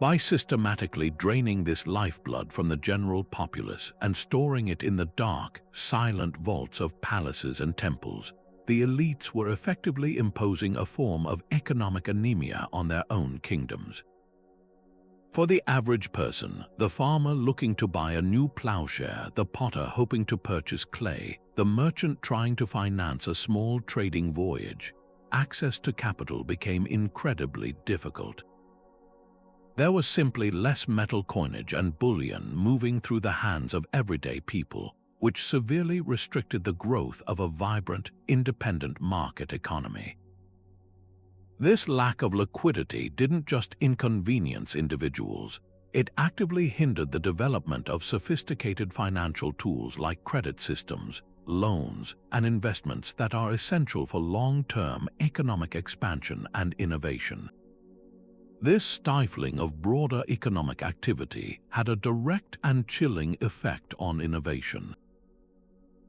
By systematically draining this lifeblood from the general populace and storing it in the dark, silent vaults of palaces and temples, the elites were effectively imposing a form of economic anemia on their own kingdoms. For the average person, the farmer looking to buy a new plowshare, the potter hoping to purchase clay, the merchant trying to finance a small trading voyage, access to capital became incredibly difficult. There was simply less metal coinage and bullion moving through the hands of everyday people, which severely restricted the growth of a vibrant, independent market economy. This lack of liquidity didn't just inconvenience individuals, it actively hindered the development of sophisticated financial tools like credit systems, loans, and investments that are essential for long-term economic expansion and innovation. This stifling of broader economic activity had a direct and chilling effect on innovation.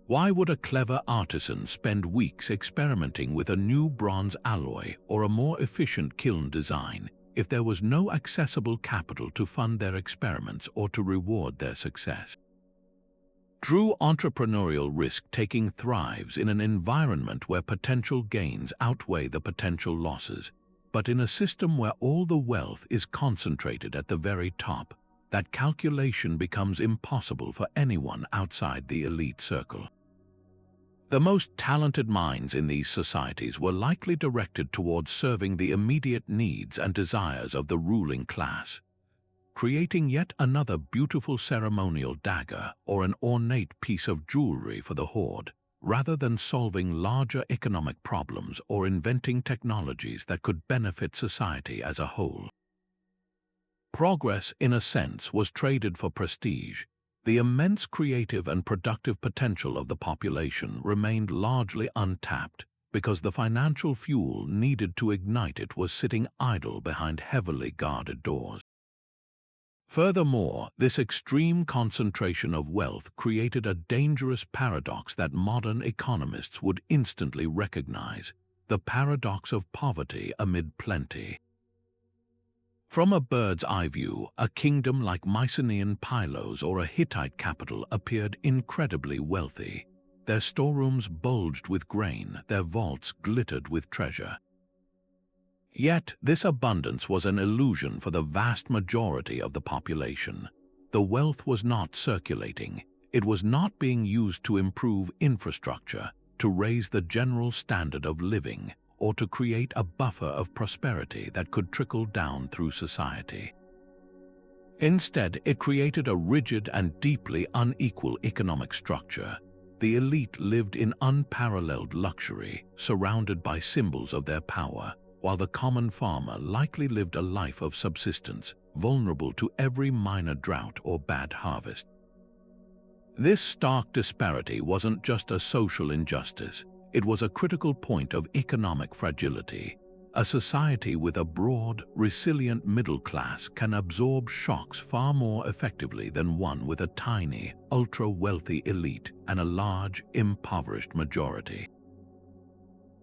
Why would a clever artisan spend weeks experimenting with a new bronze alloy or a more efficient kiln design if there was no accessible capital to fund their experiments or to reward their success? True entrepreneurial risk-taking thrives in an environment where potential gains outweigh the potential losses, but in a system where all the wealth is concentrated at the very top, that calculation becomes impossible for anyone outside the elite circle. The most talented minds in these societies were likely directed towards serving the immediate needs and desires of the ruling class. creating yet another beautiful ceremonial dagger or an ornate piece of jewelry for the hoard, rather than solving larger economic problems or inventing technologies that could benefit society as a whole. Progress, in a sense, was traded for prestige. The immense creative and productive potential of the population remained largely untapped because the financial fuel needed to ignite it was sitting idle behind heavily guarded doors. Furthermore, this extreme concentration of wealth created a dangerous paradox that modern economists would instantly recognize: the paradox of poverty amid plenty. From a bird's eye view, a kingdom like Mycenaean Pylos or a Hittite capital appeared incredibly wealthy. Their storerooms bulged with grain, their vaults glittered with treasure. Yet, this abundance was an illusion for the vast majority of the population. The wealth was not circulating. It was not being used to improve infrastructure, to raise the general standard of living, or to create a buffer of prosperity that could trickle down through society. Instead, it created a rigid and deeply unequal economic structure. The elite lived in unparalleled luxury, surrounded by symbols of their power, while the common farmer likely lived a life of subsistence, vulnerable to every minor drought or bad harvest. This stark disparity wasn't just a social injustice. It was a critical point of economic fragility. A society with a broad, resilient middle class can absorb shocks far more effectively than one with a tiny, ultra-wealthy elite and a large, impoverished majority.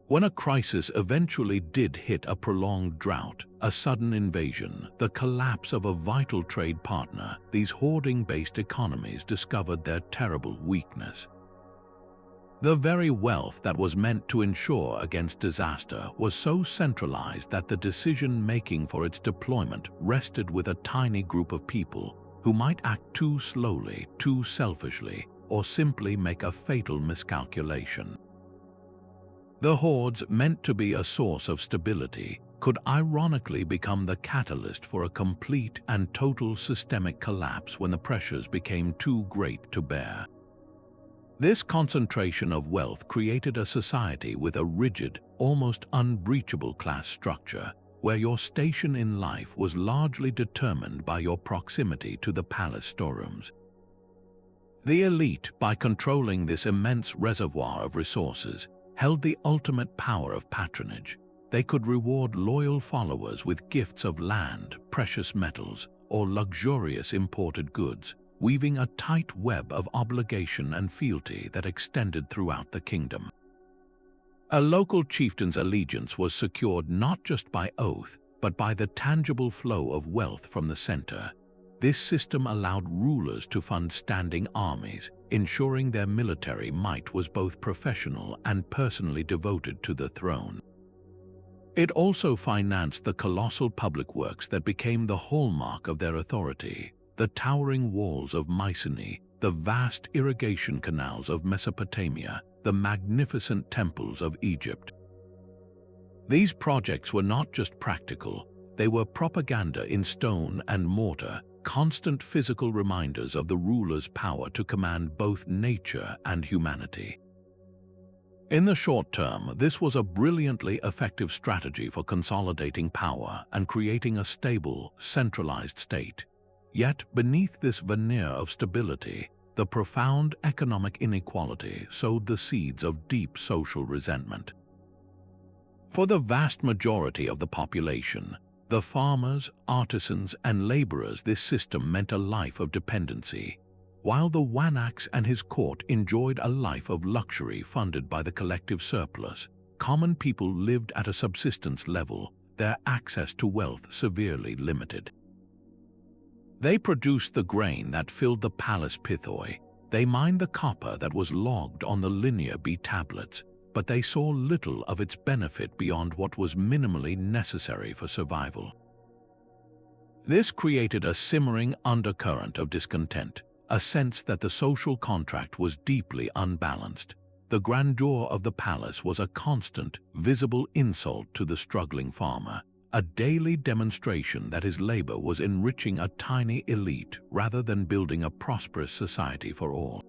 When a crisis eventually did hit: a prolonged drought, a sudden invasion, the collapse of a vital trade partner, these hoarding-based economies discovered their terrible weakness. The very wealth that was meant to ensure against disaster was so centralized that the decision-making for its deployment rested with a tiny group of people who might act too slowly, too selfishly, or simply make a fatal miscalculation. The hoards, meant to be a source of stability, could ironically become the catalyst for a complete and total systemic collapse when the pressures became too great to bear. This concentration of wealth created a society with a rigid, almost unbreachable class structure, where your station in life was largely determined by your proximity to the palace storerooms. The elite, by controlling this immense reservoir of resources, held the ultimate power of patronage. They could reward loyal followers with gifts of land, precious metals, or luxurious imported goods, weaving a tight web of obligation and fealty that extended throughout the kingdom. A local chieftain's allegiance was secured not just by oath, but by the tangible flow of wealth from the center. This system allowed rulers to fund standing armies, ensuring their military might was both professional and personally devoted to the throne. It also financed the colossal public works that became the hallmark of their authority: the towering walls of Mycenae, the vast irrigation canals of Mesopotamia, the magnificent temples of Egypt. These projects were not just practical, they were propaganda in stone and mortar, constant physical reminders of the ruler's power to command both nature and humanity. In the short term, this was a brilliantly effective strategy for consolidating power and creating a stable, centralized state. Yet, beneath this veneer of stability, the profound economic inequality sowed the seeds of deep social resentment. For the vast majority of the population, the farmers, artisans, and laborers, this system meant a life of dependency. While the Wanax and his court enjoyed a life of luxury funded by the collective surplus, common people lived at a subsistence level, their access to wealth severely limited. They produced the grain that filled the palace pithoi. They mined the copper that was logged on the Linear B tablets, but they saw little of its benefit beyond what was minimally necessary for survival. This created a simmering undercurrent of discontent, a sense that the social contract was deeply unbalanced. The grandeur of the palace was a constant, visible insult to the struggling farmer, a daily demonstration that his labor was enriching a tiny elite rather than building a prosperous society for all.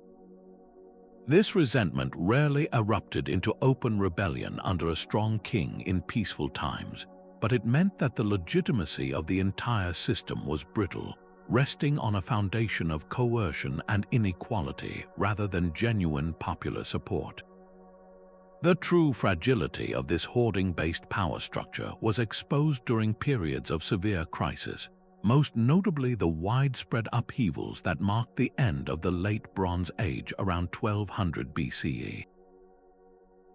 This resentment rarely erupted into open rebellion under a strong king in peaceful times, but it meant that the legitimacy of the entire system was brittle, resting on a foundation of coercion and inequality rather than genuine popular support. The true fragility of this hoarding-based power structure was exposed during periods of severe crisis, most notably the widespread upheavals that marked the end of the Late Bronze Age around 1200 BCE.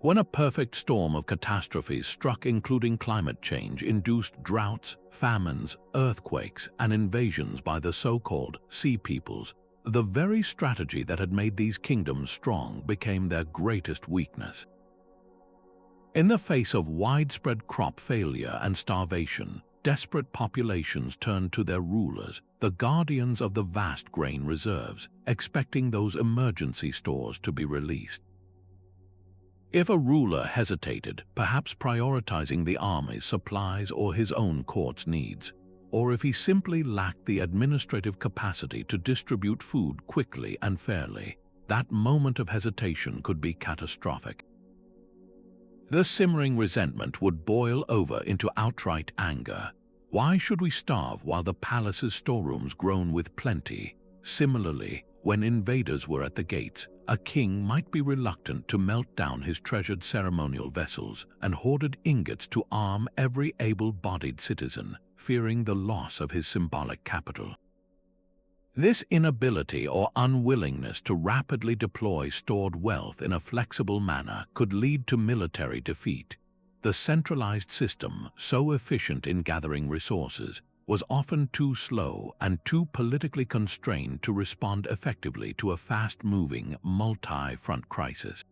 When a perfect storm of catastrophes struck, including climate change-induced droughts, famines, earthquakes, and invasions by the so-called Sea Peoples, the very strategy that had made these kingdoms strong became their greatest weakness. In the face of widespread crop failure and starvation, desperate populations turned to their rulers, the guardians of the vast grain reserves, expecting those emergency stores to be released. If a ruler hesitated, perhaps prioritizing the army's supplies or his own court's needs, or if he simply lacked the administrative capacity to distribute food quickly and fairly, that moment of hesitation could be catastrophic. The simmering resentment would boil over into outright anger. Why should we starve while the palace's storerooms groan with plenty? Similarly, when invaders were at the gates, a king might be reluctant to melt down his treasured ceremonial vessels and hoarded ingots to arm every able-bodied citizen, fearing the loss of his symbolic capital. This inability or unwillingness to rapidly deploy stored wealth in a flexible manner could lead to military defeat. The centralized system, so efficient in gathering resources, was often too slow and too politically constrained to respond effectively to a fast-moving, multi-front crisis.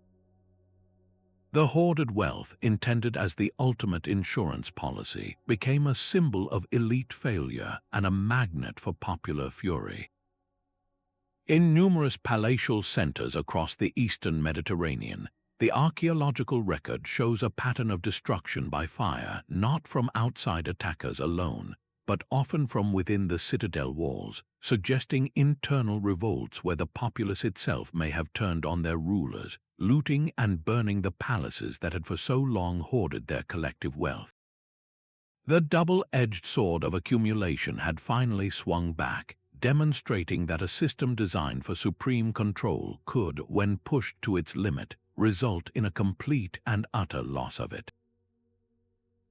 The hoarded wealth, intended as the ultimate insurance policy, became a symbol of elite failure and a magnet for popular fury. In numerous palatial centers across the eastern Mediterranean, the archaeological record shows a pattern of destruction by fire, not from outside attackers alone, but often from within the citadel walls, suggesting internal revolts where the populace itself may have turned on their rulers, looting and burning the palaces that had for so long hoarded their collective wealth. The double-edged sword of accumulation had finally swung back, demonstrating that a system designed for supreme control could, when pushed to its limit, result in a complete and utter loss of it.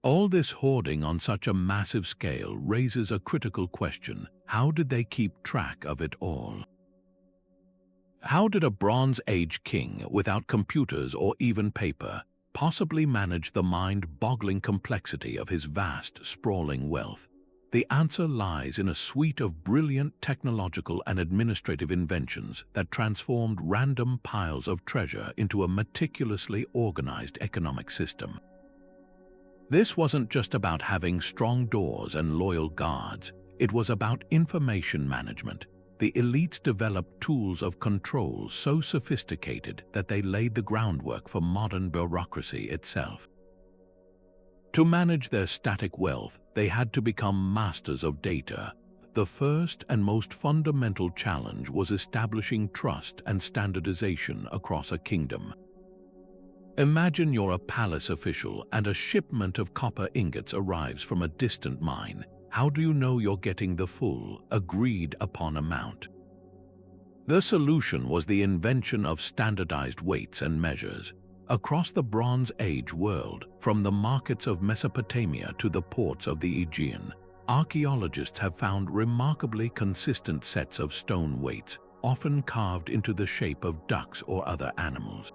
All this hoarding on such a massive scale raises a critical question: how did they keep track of it all? How did a Bronze Age king, without computers or even paper, possibly manage the mind-boggling complexity of his vast, sprawling wealth? The answer lies in a suite of brilliant technological and administrative inventions that transformed random piles of treasure into a meticulously organized economic system. This wasn't just about having strong doors and loyal guards. It was about information management. The elites developed tools of control so sophisticated that they laid the groundwork for modern bureaucracy itself. To manage their static wealth, they had to become masters of data. The first and most fundamental challenge was establishing trust and standardization across a kingdom. Imagine you're a palace official and a shipment of copper ingots arrives from a distant mine. How do you know you're getting the full, agreed-upon amount? The solution was the invention of standardized weights and measures. Across the Bronze Age world, from the markets of Mesopotamia to the ports of the Aegean, archaeologists have found remarkably consistent sets of stone weights, often carved into the shape of ducks or other animals.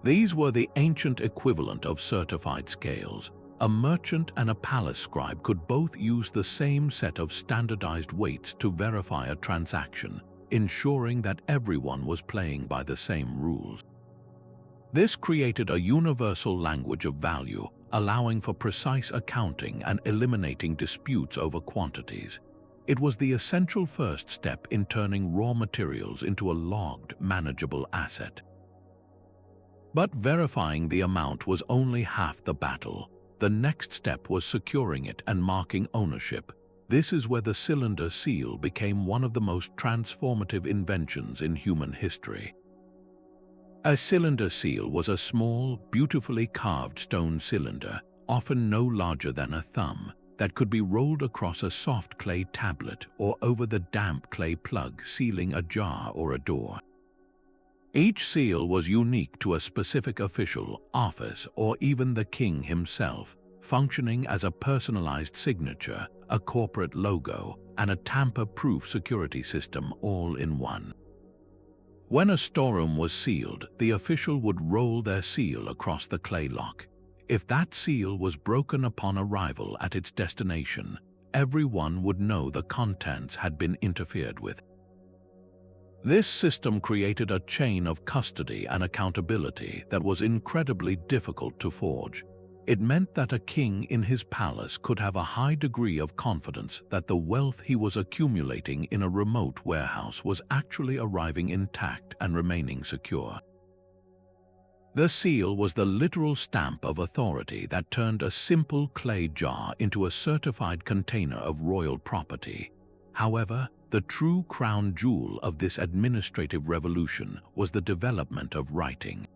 These were the ancient equivalent of certified scales. A merchant and a palace scribe could both use the same set of standardized weights to verify a transaction, ensuring that everyone was playing by the same rules. This created a universal language of value, allowing for precise accounting and eliminating disputes over quantities. It was the essential first step in turning raw materials into a logged, manageable asset. But verifying the amount was only half the battle. The next step was securing it and marking ownership. This is where the cylinder seal became one of the most transformative inventions in human history. A cylinder seal was a small, beautifully carved stone cylinder, often no larger than a thumb, that could be rolled across a soft clay tablet or over the damp clay plug sealing a jar or a door. Each seal was unique to a specific official, office, or even the king himself, functioning as a personalized signature, a corporate logo, and a tamper-proof security system all in one. When a storeroom was sealed, the official would roll their seal across the clay lock. If that seal was broken upon arrival at its destination, everyone would know the contents had been interfered with. This system created a chain of custody and accountability that was incredibly difficult to forge. It meant that a king in his palace could have a high degree of confidence that the wealth he was accumulating in a remote warehouse was actually arriving intact and remaining secure. The seal was the literal stamp of authority that turned a simple clay jar into a certified container of royal property. However, the true crown jewel of this administrative revolution was the development of writing.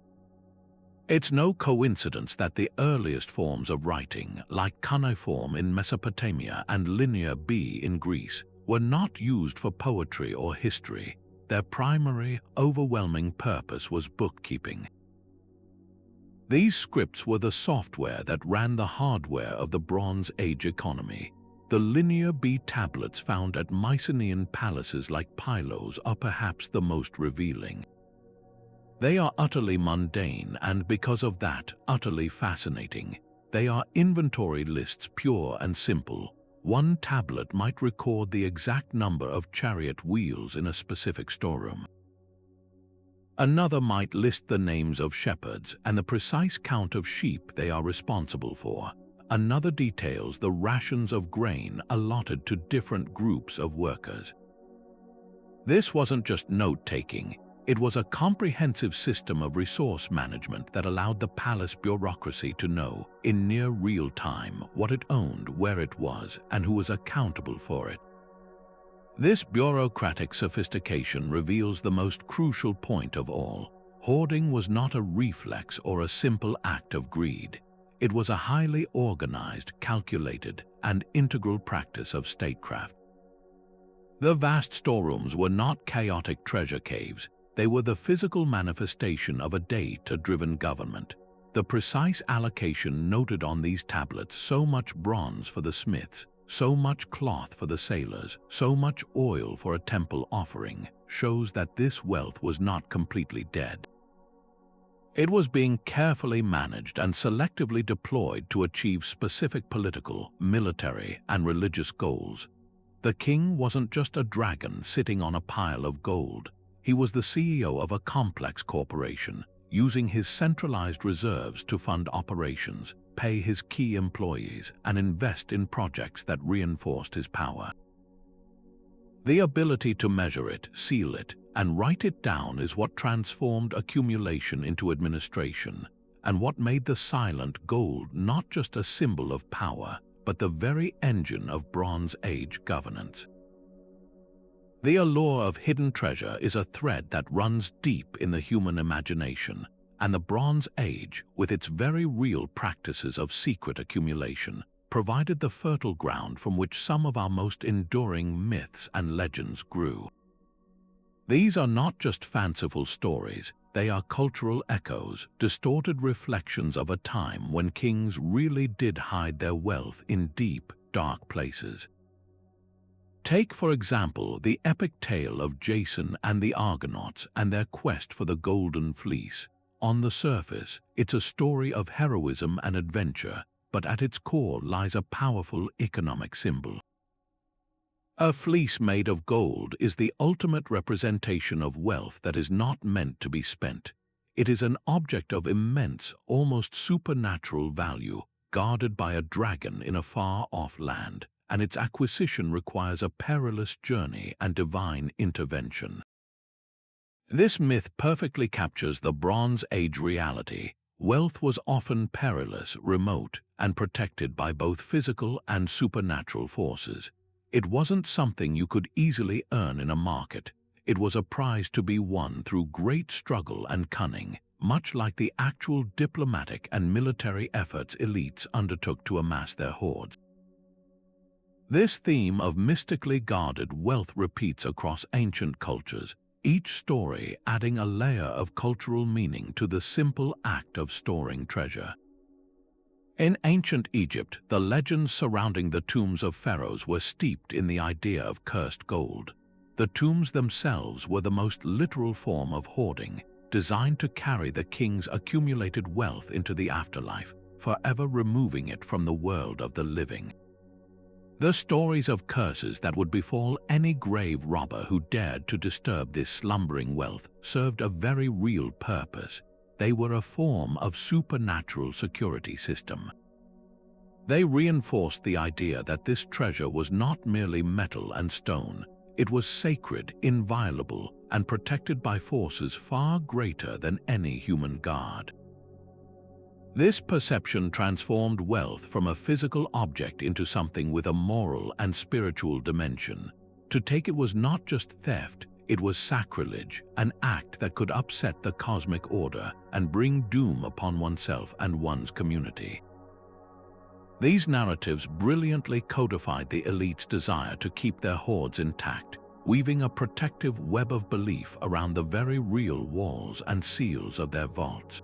It's no coincidence that the earliest forms of writing, like cuneiform in Mesopotamia and Linear B in Greece, were not used for poetry or history. Their primary, overwhelming purpose was bookkeeping. These scripts were the software that ran the hardware of the Bronze Age economy. The Linear B tablets found at Mycenaean palaces like Pylos are perhaps the most revealing. They are utterly mundane and, because of that, utterly fascinating. They are inventory lists, pure and simple. One tablet might record the exact number of chariot wheels in a specific storeroom. Another might list the names of shepherds and the precise count of sheep they are responsible for. Another details the rations of grain allotted to different groups of workers. This wasn't just note-taking. It was a comprehensive system of resource management that allowed the palace bureaucracy to know, in near real time, what it owned, where it was, and who was accountable for it. This bureaucratic sophistication reveals the most crucial point of all. Hoarding was not a reflex or a simple act of greed. It was a highly organized, calculated, and integral practice of statecraft. The vast storerooms were not chaotic treasure caves. They were the physical manifestation of a data-driven government. The precise allocation noted on these tablets, so much bronze for the smiths, so much cloth for the sailors, so much oil for a temple offering, shows that this wealth was not completely dead. It was being carefully managed and selectively deployed to achieve specific political, military, and religious goals. The king wasn't just a dragon sitting on a pile of gold. He was the CEO of a complex corporation, using his centralized reserves to fund operations, pay his key employees, and invest in projects that reinforced his power. The ability to measure it, seal it, and write it down is what transformed accumulation into administration, and what made the silent gold not just a symbol of power, but the very engine of Bronze Age governance. The allure of hidden treasure is a thread that runs deep in the human imagination, and the Bronze Age, with its very real practices of secret accumulation, provided the fertile ground from which some of our most enduring myths and legends grew. These are not just fanciful stories, they are cultural echoes, distorted reflections of a time when kings really did hide their wealth in deep, dark places. Take, for example, the epic tale of Jason and the Argonauts and their quest for the Golden Fleece. On the surface, it's a story of heroism and adventure, but at its core lies a powerful economic symbol. A fleece made of gold is the ultimate representation of wealth that is not meant to be spent. It is an object of immense, almost supernatural value, guarded by a dragon in a far-off land, and its acquisition requires a perilous journey and divine intervention. This myth perfectly captures the Bronze Age reality. wealth was often perilous, remote, and protected by both physical and supernatural forces. It wasn't something you could easily earn in a market. It was a prize to be won through great struggle and cunning, much like the actual diplomatic and military efforts elites undertook to amass their hoards. This theme of mystically guarded wealth repeats across ancient cultures, each story adding a layer of cultural meaning to the simple act of storing treasure. In ancient Egypt, the legends surrounding the tombs of pharaohs were steeped in the idea of cursed gold. The tombs themselves were the most literal form of hoarding, designed to carry the king's accumulated wealth into the afterlife, forever removing it from the world of the living. The stories of curses that would befall any grave robber who dared to disturb this slumbering wealth served a very real purpose. They were a form of supernatural security system. They reinforced the idea that this treasure was not merely metal and stone. It was sacred, inviolable, and protected by forces far greater than any human guard. This perception transformed wealth from a physical object into something with a moral and spiritual dimension. To take it was not just theft, it was sacrilege, an act that could upset the cosmic order and bring doom upon oneself and one's community. These narratives brilliantly codified the elite's desire to keep their hoards intact, weaving a protective web of belief around the very real walls and seals of their vaults.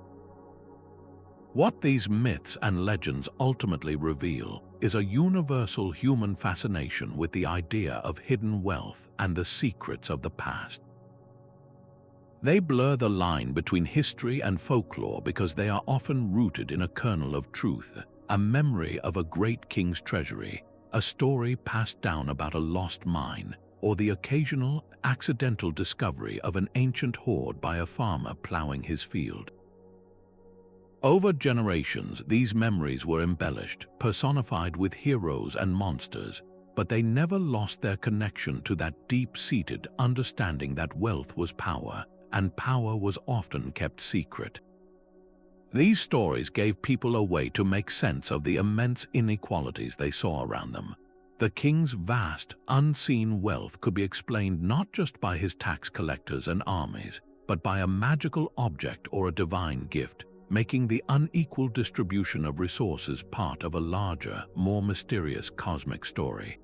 What these myths and legends ultimately reveal is a universal human fascination with the idea of hidden wealth and the secrets of the past. They blur the line between history and folklore because they are often rooted in a kernel of truth, a memory of a great king's treasury, a story passed down about a lost mine, or the occasional, accidental discovery of an ancient hoard by a farmer plowing his field. Over generations, these memories were embellished, personified with heroes and monsters, but they never lost their connection to that deep-seated understanding that wealth was power, and power was often kept secret. These stories gave people a way to make sense of the immense inequalities they saw around them. The king's vast, unseen wealth could be explained not just by his tax collectors and armies, but by a magical object or a divine gift, making the unequal distribution of resources part of a larger, more mysterious cosmic story.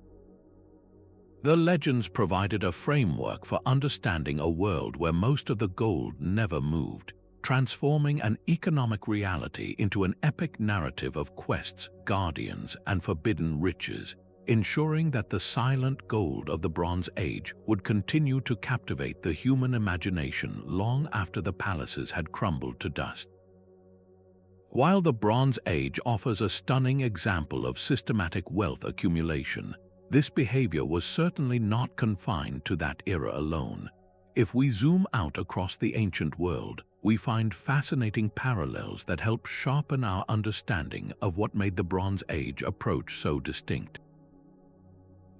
The legends provided a framework for understanding a world where most of the gold never moved, transforming an economic reality into an epic narrative of quests, guardians, and forbidden riches, ensuring that the silent gold of the Bronze Age would continue to captivate the human imagination long after the palaces had crumbled to dust. While the Bronze Age offers a stunning example of systematic wealth accumulation, this behavior was certainly not confined to that era alone. If we zoom out across the ancient world, we find fascinating parallels that help sharpen our understanding of what made the Bronze Age approach so distinct.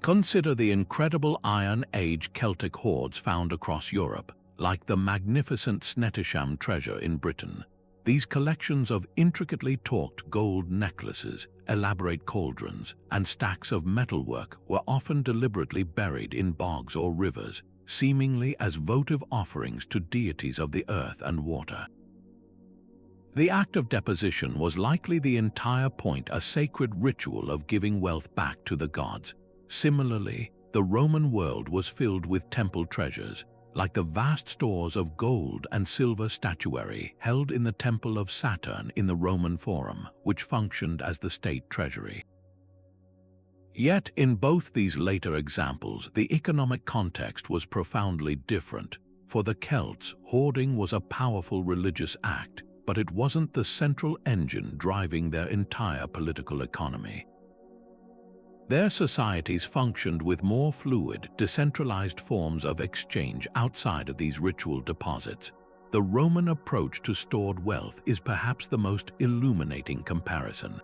Consider the incredible Iron Age Celtic hoards found across Europe, like the magnificent Snettisham treasure in Britain. These collections of intricately torqued gold necklaces, elaborate cauldrons, and stacks of metalwork were often deliberately buried in bogs or rivers, seemingly as votive offerings to deities of the earth and water. The act of deposition was likely the entire point, a sacred ritual of giving wealth back to the gods. Similarly, the Roman world was filled with temple treasures, like the vast stores of gold and silver statuary held in the Temple of Saturn in the Roman Forum, which functioned as the state treasury. Yet, in both these later examples, the economic context was profoundly different. For the Celts, hoarding was a powerful religious act, but it wasn't the central engine driving their entire political economy. Their societies functioned with more fluid, decentralized forms of exchange outside of these ritual deposits. The Roman approach to stored wealth is perhaps the most illuminating comparison.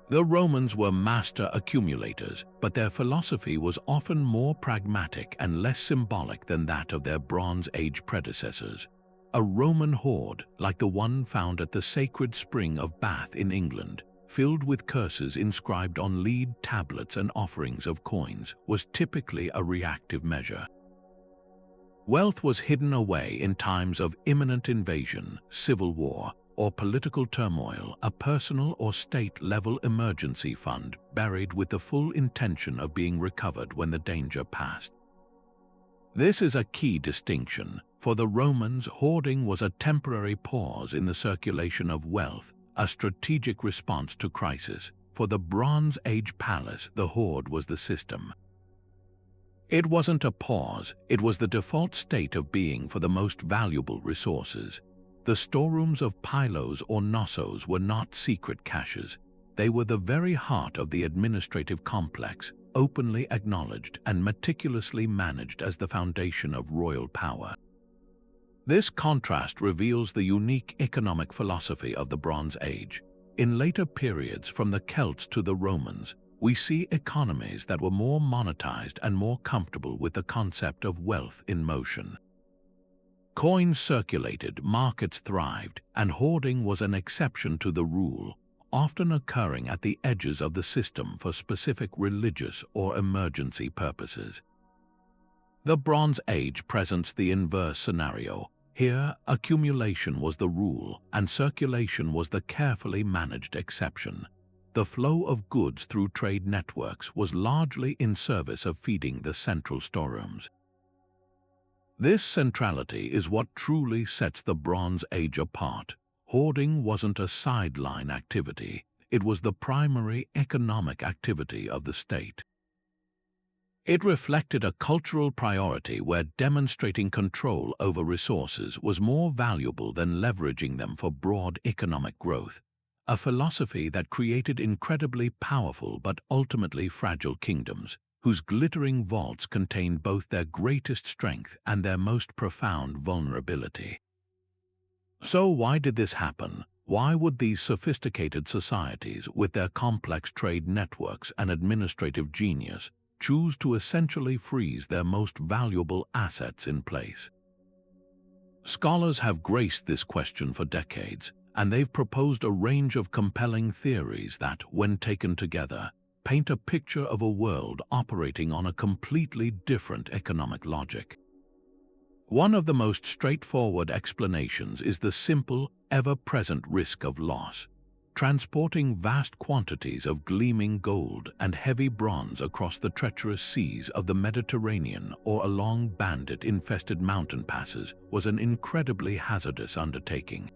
The Romans were master accumulators, but their philosophy was often more pragmatic and less symbolic than that of their Bronze Age predecessors. A Roman hoard, like the one found at the sacred spring of Bath in England, filled with curses inscribed on lead tablets and offerings of coins, was typically a reactive measure. Wealth was hidden away in times of imminent invasion, civil war, or political turmoil, a personal or state-level emergency fund buried with the full intention of being recovered when the danger passed. This is a key distinction. For the Romans, hoarding was a temporary pause in the circulation of wealth, a strategic response to crisis. For the Bronze Age palace, the hoard was the system. It wasn't a pause, it was the default state of being for the most valuable resources. The storerooms of Pylos or Knossos were not secret caches. They were the very heart of the administrative complex, openly acknowledged and meticulously managed as the foundation of royal power. This contrast reveals the unique economic philosophy of the Bronze Age. In later periods, from the Celts to the Romans, we see economies that were more monetized and more comfortable with the concept of wealth in motion. Coins circulated, markets thrived, and hoarding was an exception to the rule, often occurring at the edges of the system for specific religious or emergency purposes. The Bronze Age presents the inverse scenario. Here, accumulation was the rule, and circulation was the carefully managed exception. The flow of goods through trade networks was largely in service of feeding the central storerooms. This centrality is what truly sets the Bronze Age apart. Hoarding wasn't a sideline activity, it was the primary economic activity of the state. It reflected a cultural priority where demonstrating control over resources was more valuable than leveraging them for broad economic growth, a philosophy that created incredibly powerful but ultimately fragile kingdoms, whose glittering vaults contained both their greatest strength and their most profound vulnerability. So why did this happen? Why would these sophisticated societies, with their complex trade networks and administrative genius, choose to essentially freeze their most valuable assets in place? Scholars have graced this question for decades, and they've proposed a range of compelling theories that, when taken together, paint a picture of a world operating on a completely different economic logic. One of the most straightforward explanations is the simple, ever-present risk of loss. Transporting vast quantities of gleaming gold and heavy bronze across the treacherous seas of the Mediterranean or along bandit-infested mountain passes was an incredibly hazardous undertaking.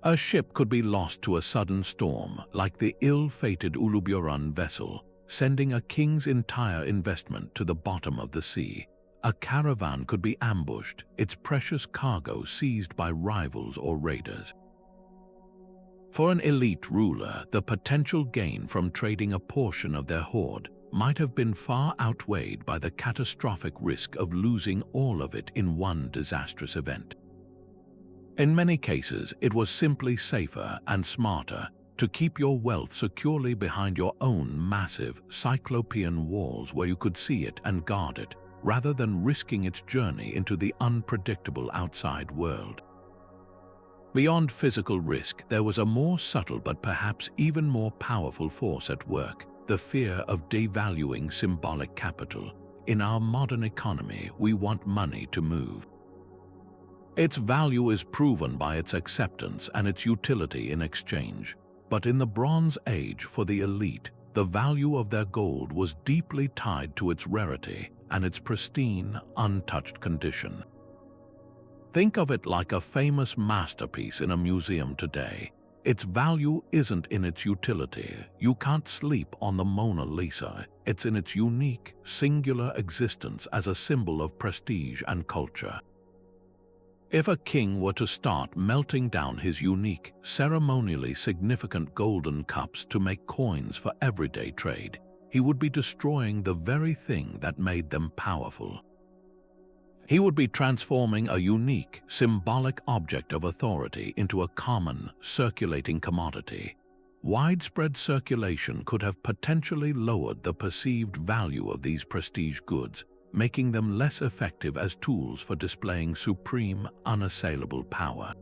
A ship could be lost to a sudden storm, like the ill-fated Uluburun vessel, sending a king's entire investment to the bottom of the sea. A caravan could be ambushed, its precious cargo seized by rivals or raiders. For an elite ruler, the potential gain from trading a portion of their hoard might have been far outweighed by the catastrophic risk of losing all of it in one disastrous event. In many cases, it was simply safer and smarter to keep your wealth securely behind your own massive, cyclopean walls where you could see it and guard it, rather than risking its journey into the unpredictable outside world. Beyond physical risk, there was a more subtle but perhaps even more powerful force at work: the fear of devaluing symbolic capital. In our modern economy, we want money to move. Its value is proven by its acceptance and its utility in exchange. But in the Bronze Age, for the elite, the value of their gold was deeply tied to its rarity and its pristine, untouched condition. Think of it like a famous masterpiece in a museum today. Its value isn't in its utility. You can't sleep on the Mona Lisa. It's in its unique, singular existence as a symbol of prestige and culture. If a king were to start melting down his unique, ceremonially significant golden cups to make coins for everyday trade, he would be destroying the very thing that made them powerful. He would be transforming a unique, symbolic object of authority into a common, circulating commodity. Widespread circulation could have potentially lowered the perceived value of these prestige goods, making them less effective as tools for displaying supreme, unassailable power.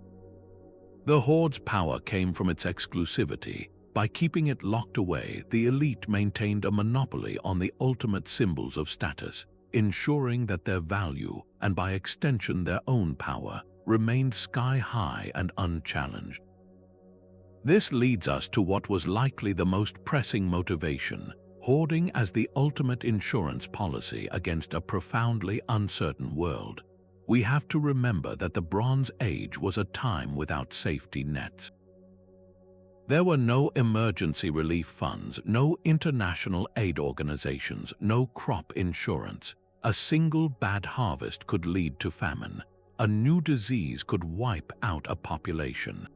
The hoard's power came from its exclusivity. By keeping it locked away, the elite maintained a monopoly on the ultimate symbols of status, ensuring that their value, and by extension their own power, remained sky-high and unchallenged. This leads us to what was likely the most pressing motivation: hoarding as the ultimate insurance policy against a profoundly uncertain world. We have to remember that the Bronze Age was a time without safety nets. There were no emergency relief funds, no international aid organizations, no crop insurance. A single bad harvest could lead to famine. A new disease could wipe out a population.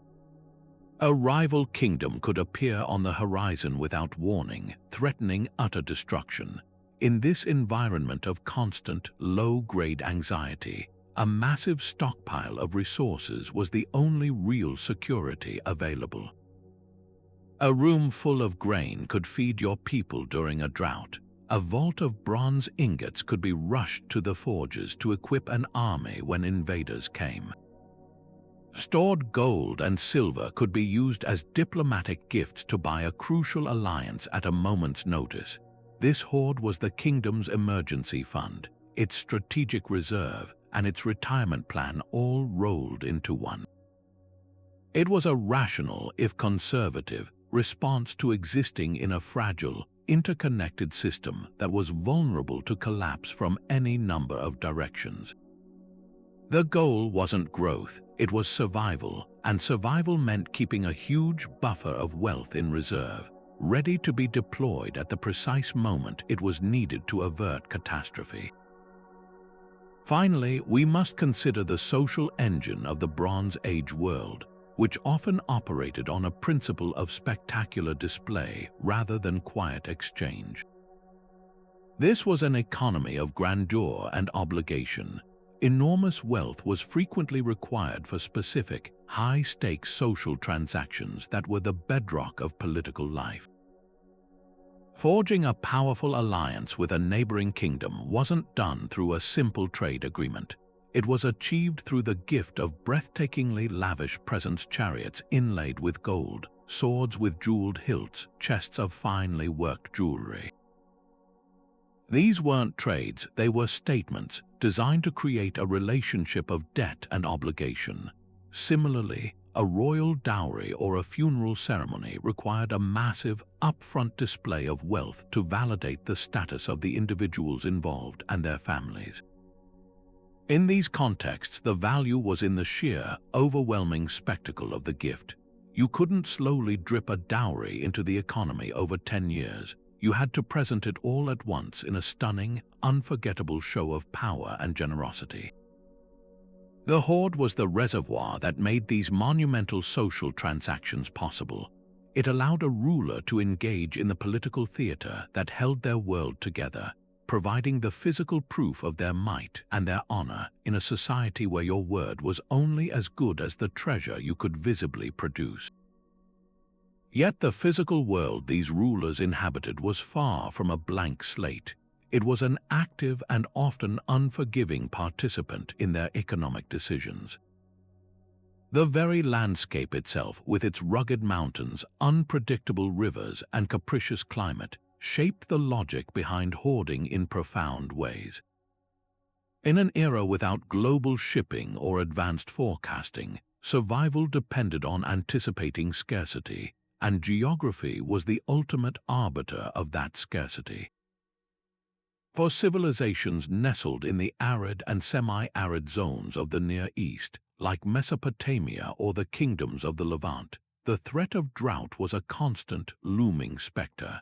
A rival kingdom could appear on the horizon without warning, threatening utter destruction. In this environment of constant, low-grade anxiety, a massive stockpile of resources was the only real security available. A room full of grain could feed your people during a drought. A vault of bronze ingots could be rushed to the forges to equip an army when invaders came. Stored gold and silver could be used as diplomatic gifts to buy a crucial alliance at a moment's notice. This hoard was the kingdom's emergency fund, its strategic reserve, and its retirement plan all rolled into one. It was a rational, if conservative, response to existing in a fragile, interconnected system that was vulnerable to collapse from any number of directions. The goal wasn't growth, it was survival, and survival meant keeping a huge buffer of wealth in reserve, ready to be deployed at the precise moment it was needed to avert catastrophe. Finally, we must consider the social engine of the Bronze Age world, which often operated on a principle of spectacular display rather than quiet exchange. This was an economy of grandeur and obligation. Enormous wealth was frequently required for specific, high-stakes social transactions that were the bedrock of political life. Forging a powerful alliance with a neighboring kingdom wasn't done through a simple trade agreement. It was achieved through the gift of breathtakingly lavish presents, chariots inlaid with gold, swords with jeweled hilts, chests of finely worked jewelry. These weren't trades, they were statements designed to create a relationship of debt and obligation. Similarly, a royal dowry or a funeral ceremony required a massive, upfront display of wealth to validate the status of the individuals involved and their families. In these contexts, the value was in the sheer, overwhelming spectacle of the gift. You couldn't slowly drip a dowry into the economy over 10 years. You had to present it all at once in a stunning, unforgettable show of power and generosity. The hoard was the reservoir that made these monumental social transactions possible. It allowed a ruler to engage in the political theater that held their world together, providing the physical proof of their might and their honor in a society where your word was only as good as the treasure you could visibly produce. Yet the physical world these rulers inhabited was far from a blank slate. It was an active and often unforgiving participant in their economic decisions. The very landscape itself, with its rugged mountains, unpredictable rivers, and capricious climate, shaped the logic behind hoarding in profound ways. In an era without global shipping or advanced forecasting, survival depended on anticipating scarcity, and geography was the ultimate arbiter of that scarcity. For civilizations nestled in the arid and semi-arid zones of the Near East, like Mesopotamia or the kingdoms of the Levant, the threat of drought was a constant, looming specter.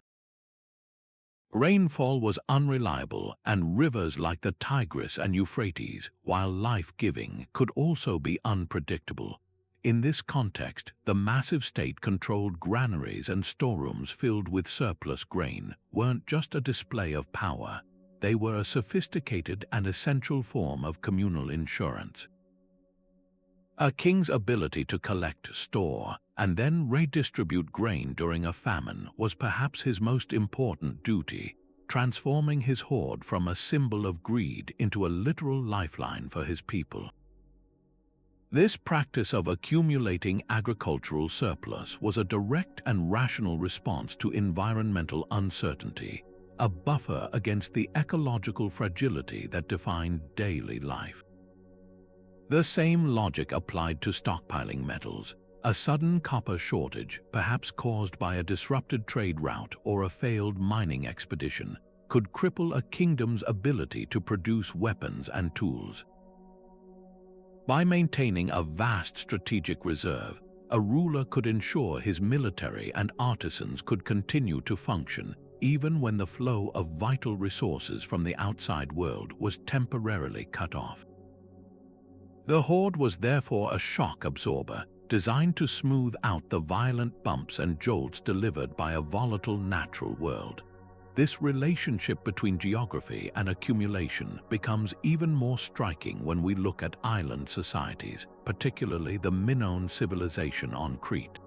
Rainfall was unreliable, and rivers like the Tigris and Euphrates, while life-giving, could also be unpredictable. In this context, the massive state-controlled granaries and storerooms filled with surplus grain weren't just a display of power. They were a sophisticated and essential form of communal insurance. A king's ability to collect, store, and then redistribute grain during a famine was perhaps his most important duty. transforming his hoard from a symbol of greed into a literal lifeline for his people. This practice of accumulating agricultural surplus was a direct and rational response to environmental uncertainty, a buffer against the ecological fragility that defined daily life. The same logic applied to stockpiling metals. A sudden copper shortage, perhaps caused by a disrupted trade route or a failed mining expedition, could cripple a kingdom's ability to produce weapons and tools. By maintaining a vast strategic reserve, a ruler could ensure his military and artisans could continue to function even when the flow of vital resources from the outside world was temporarily cut off. The hoard was therefore a shock absorber, designed to smooth out the violent bumps and jolts delivered by a volatile natural world. This relationship between geography and accumulation becomes even more striking when we look at island societies, particularly the Minoan civilization on Crete.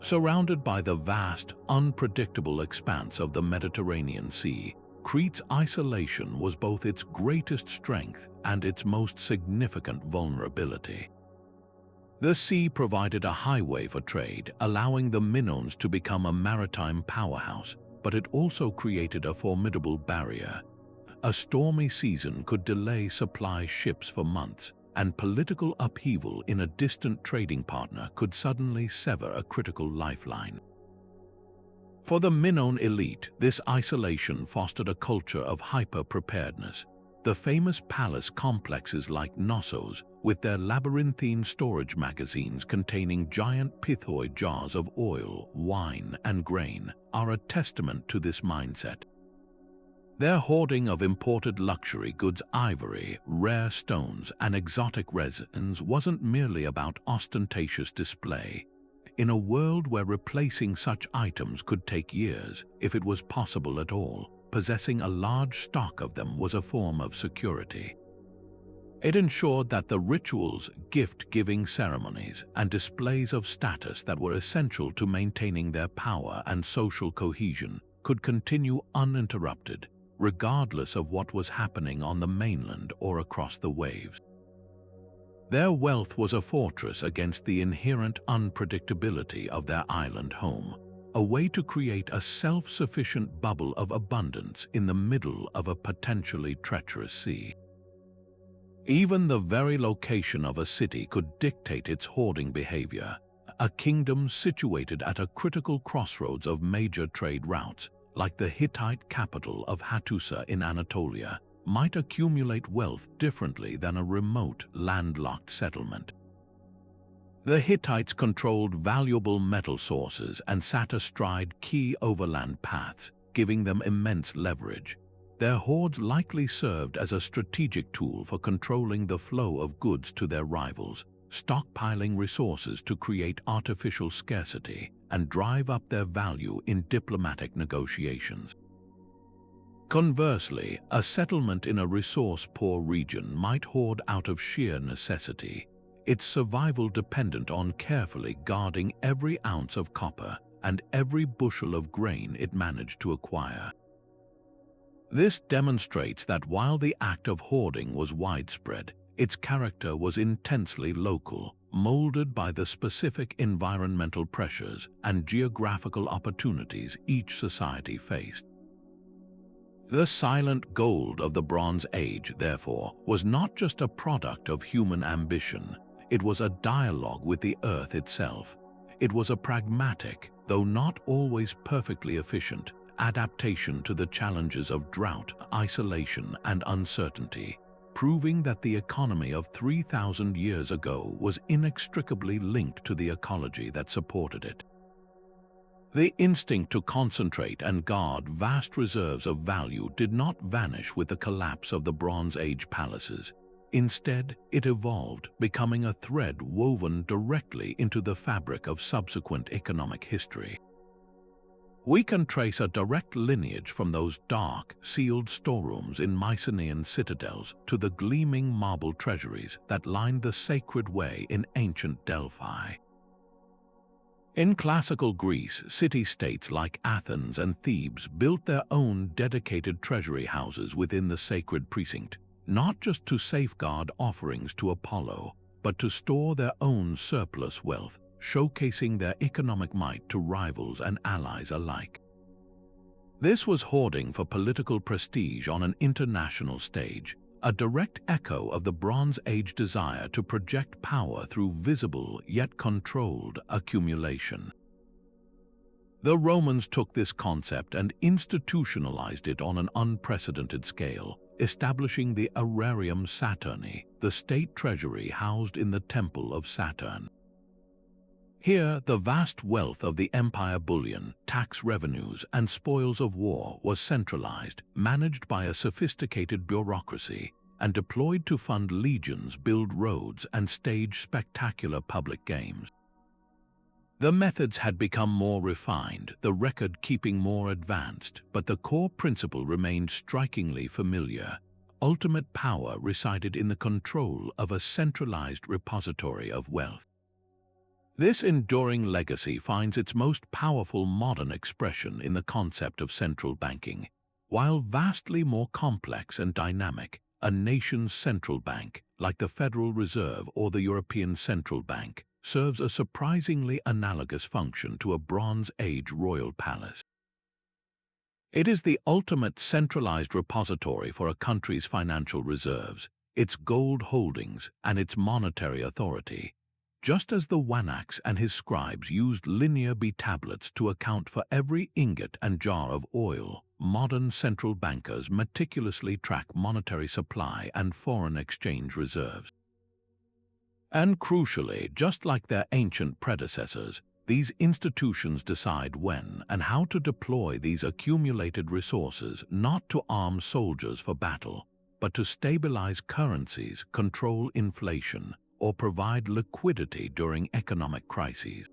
Surrounded by the vast, unpredictable expanse of the Mediterranean Sea, Crete's isolation was both its greatest strength and its most significant vulnerability. The sea provided a highway for trade, allowing the Minoans to become a maritime powerhouse, but it also created a formidable barrier. A stormy season could delay supply ships for months, and political upheaval in a distant trading partner could suddenly sever a critical lifeline. For the Minoan elite, this isolation fostered a culture of hyper-preparedness. The famous palace complexes like Knossos, with their labyrinthine storage magazines containing giant pythoid jars of oil, wine, and grain, are a testament to this mindset. Their hoarding of imported luxury goods, ivory, rare stones, and exotic resins wasn't merely about ostentatious display. In a world where replacing such items could take years, if it was possible at all, possessing a large stock of them was a form of security. It ensured that the rituals, gift-giving ceremonies, and displays of status that were essential to maintaining their power and social cohesion could continue uninterrupted, regardless of what was happening on the mainland or across the waves. Their wealth was a fortress against the inherent unpredictability of their island home, a way to create a self-sufficient bubble of abundance in the middle of a potentially treacherous sea. Even the very location of a city could dictate its hoarding behavior. A kingdom situated at a critical crossroads of major trade routes, like the Hittite capital of Hattusa in Anatolia, might accumulate wealth differently than a remote, landlocked settlement. The Hittites controlled valuable metal sources and sat astride key overland paths, giving them immense leverage. Their hoards likely served as a strategic tool for controlling the flow of goods to their rivals, stockpiling resources to create artificial scarcity and drive up their value in diplomatic negotiations. Conversely, a settlement in a resource-poor region might hoard out of sheer necessity, its survival dependent on carefully guarding every ounce of copper and every bushel of grain it managed to acquire. This demonstrates that while the act of hoarding was widespread, its character was intensely local, molded by the specific environmental pressures and geographical opportunities each society faced. The silent gold of the Bronze Age, therefore, was not just a product of human ambition. It was a dialogue with the earth itself. It was a pragmatic, though not always perfectly efficient, adaptation to the challenges of drought, isolation, and uncertainty, proving that the economy of 3,000 years ago was inextricably linked to the ecology that supported it. The instinct to concentrate and guard vast reserves of value did not vanish with the collapse of the Bronze Age palaces. Instead, it evolved, becoming a thread woven directly into the fabric of subsequent economic history. We can trace a direct lineage from those dark, sealed storerooms in Mycenaean citadels to the gleaming marble treasuries that lined the sacred way in ancient Delphi. In classical Greece, city-states like Athens and Thebes built their own dedicated treasury houses within the sacred precinct, not just to safeguard offerings to Apollo, but to store their own surplus wealth, showcasing their economic might to rivals and allies alike. This was hoarding for political prestige on an international stage, a direct echo of the Bronze Age desire to project power through visible yet controlled accumulation. The Romans took this concept and institutionalized it on an unprecedented scale, establishing the Aerarium Saturni, the state treasury housed in the Temple of Saturn. Here, the vast wealth of the empire bullion, tax revenues, and spoils of war was centralized, managed by a sophisticated bureaucracy, and deployed to fund legions, build roads, and stage spectacular public games. The methods had become more refined, the record-keeping more advanced, but the core principle remained strikingly familiar. Ultimate power resided in the control of a centralized repository of wealth. This enduring legacy finds its most powerful modern expression in the concept of central banking. While vastly more complex and dynamic, a nation's central bank, like the Federal Reserve or the European Central Bank, serves a surprisingly analogous function to a Bronze Age royal palace. It is the ultimate centralized repository for a country's financial reserves, its gold holdings, and its monetary authority. Just as the Wanax and his scribes used Linear B tablets to account for every ingot and jar of oil, modern central bankers meticulously track monetary supply and foreign exchange reserves. And crucially, just like their ancient predecessors, these institutions decide when and how to deploy these accumulated resources, not to arm soldiers for battle, but to stabilize currencies, control inflation, or provide liquidity during economic crises.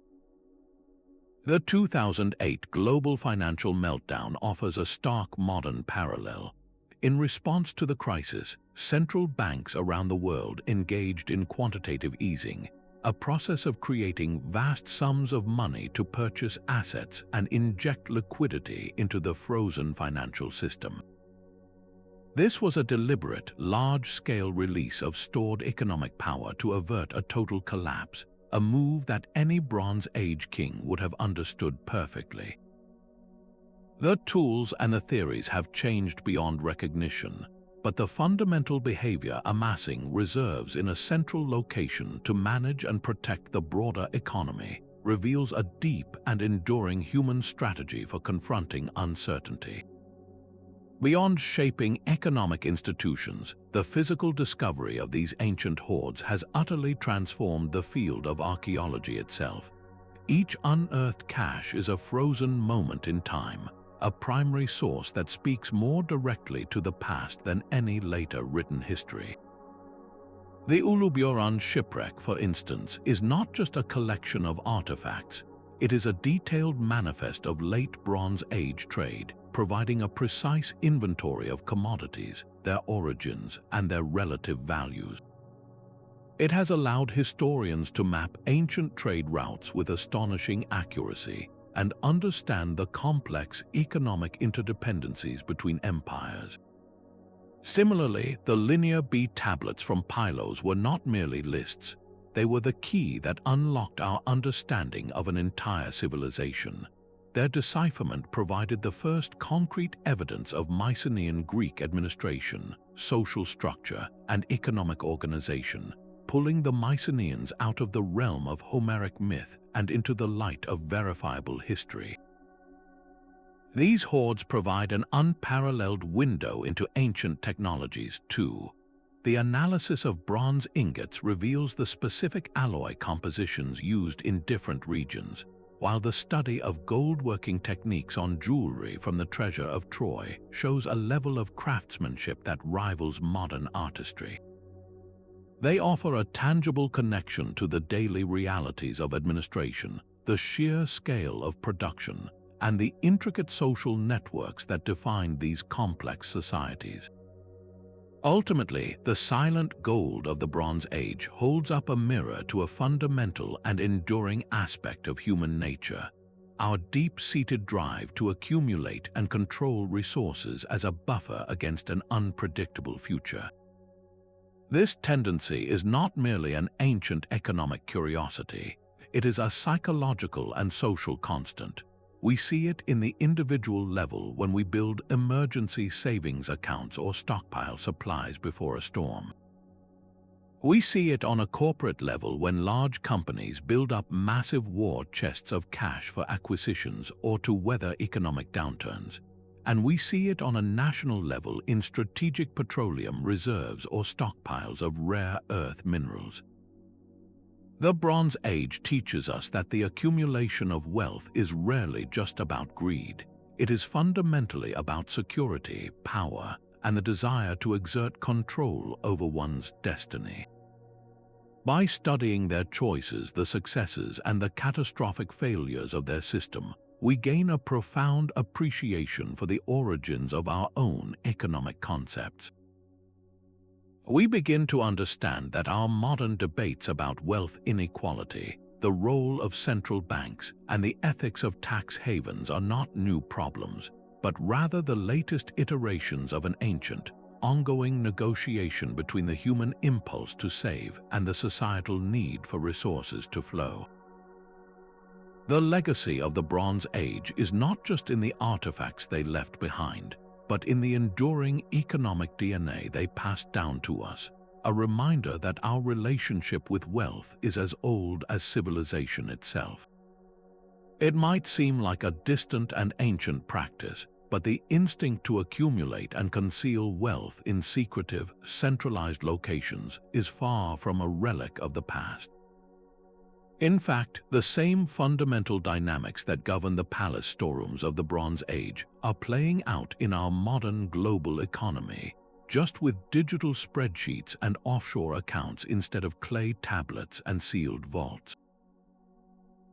The 2008 global financial meltdown offers a stark modern parallel. In response to the crisis, central banks around the world engaged in quantitative easing, a process of creating vast sums of money to purchase assets and inject liquidity into the frozen financial system. This was a deliberate, large-scale release of stored economic power to avert a total collapse, a move that any Bronze Age king would have understood perfectly. The tools and the theories have changed beyond recognition, but the fundamental behavior, amassing reserves in a central location to manage and protect the broader economy, reveals a deep and enduring human strategy for confronting uncertainty. Beyond shaping economic institutions, the physical discovery of these ancient hoards has utterly transformed the field of archaeology itself. Each unearthed cache is a frozen moment in time, a primary source that speaks more directly to the past than any later written history. The Uluburun shipwreck, for instance, is not just a collection of artifacts. It is a detailed manifest of late Bronze Age trade, providing a precise inventory of commodities, their origins, and their relative values. It has allowed historians to map ancient trade routes with astonishing accuracy and understand the complex economic interdependencies between empires. Similarly, the Linear B tablets from Pylos were not merely lists. They were the key that unlocked our understanding of an entire civilization. Their decipherment provided the first concrete evidence of Mycenaean Greek administration, social structure, and economic organization, pulling the Mycenaeans out of the realm of Homeric myth and into the light of verifiable history. These hoards provide an unparalleled window into ancient technologies, too. The analysis of bronze ingots reveals the specific alloy compositions used in different regions, while the study of gold-working techniques on jewelry from the treasure of Troy shows a level of craftsmanship that rivals modern artistry. They offer a tangible connection to the daily realities of administration, the sheer scale of production, and the intricate social networks that define these complex societies. Ultimately, the silent gold of the Bronze Age holds up a mirror to a fundamental and enduring aspect of human nature: our deep-seated drive to accumulate and control resources as a buffer against an unpredictable future. This tendency is not merely an ancient economic curiosity, it is a psychological and social constant. We see it in the individual level when we build emergency savings accounts or stockpile supplies before a storm. We see it on a corporate level when large companies build up massive war chests of cash for acquisitions or to weather economic downturns. And we see it on a national level in strategic petroleum reserves or stockpiles of rare earth minerals. The Bronze Age teaches us that the accumulation of wealth is rarely just about greed. It is fundamentally about security, power, and the desire to exert control over one's destiny. By studying their choices, the successes, and the catastrophic failures of their system, we gain a profound appreciation for the origins of our own economic concepts. We begin to understand that our modern debates about wealth inequality, the role of central banks, and the ethics of tax havens are not new problems, but rather the latest iterations of an ancient, ongoing negotiation between the human impulse to save and the societal need for resources to flow. The legacy of the Bronze Age is not just in the artifacts they left behind, but in the enduring economic DNA they passed down to us, a reminder that our relationship with wealth is as old as civilization itself. It might seem like a distant and ancient practice, but the instinct to accumulate and conceal wealth in secretive, centralized locations is far from a relic of the past. In fact, the same fundamental dynamics that govern the palace storerooms of the Bronze Age are playing out in our modern global economy, just with digital spreadsheets and offshore accounts instead of clay tablets and sealed vaults.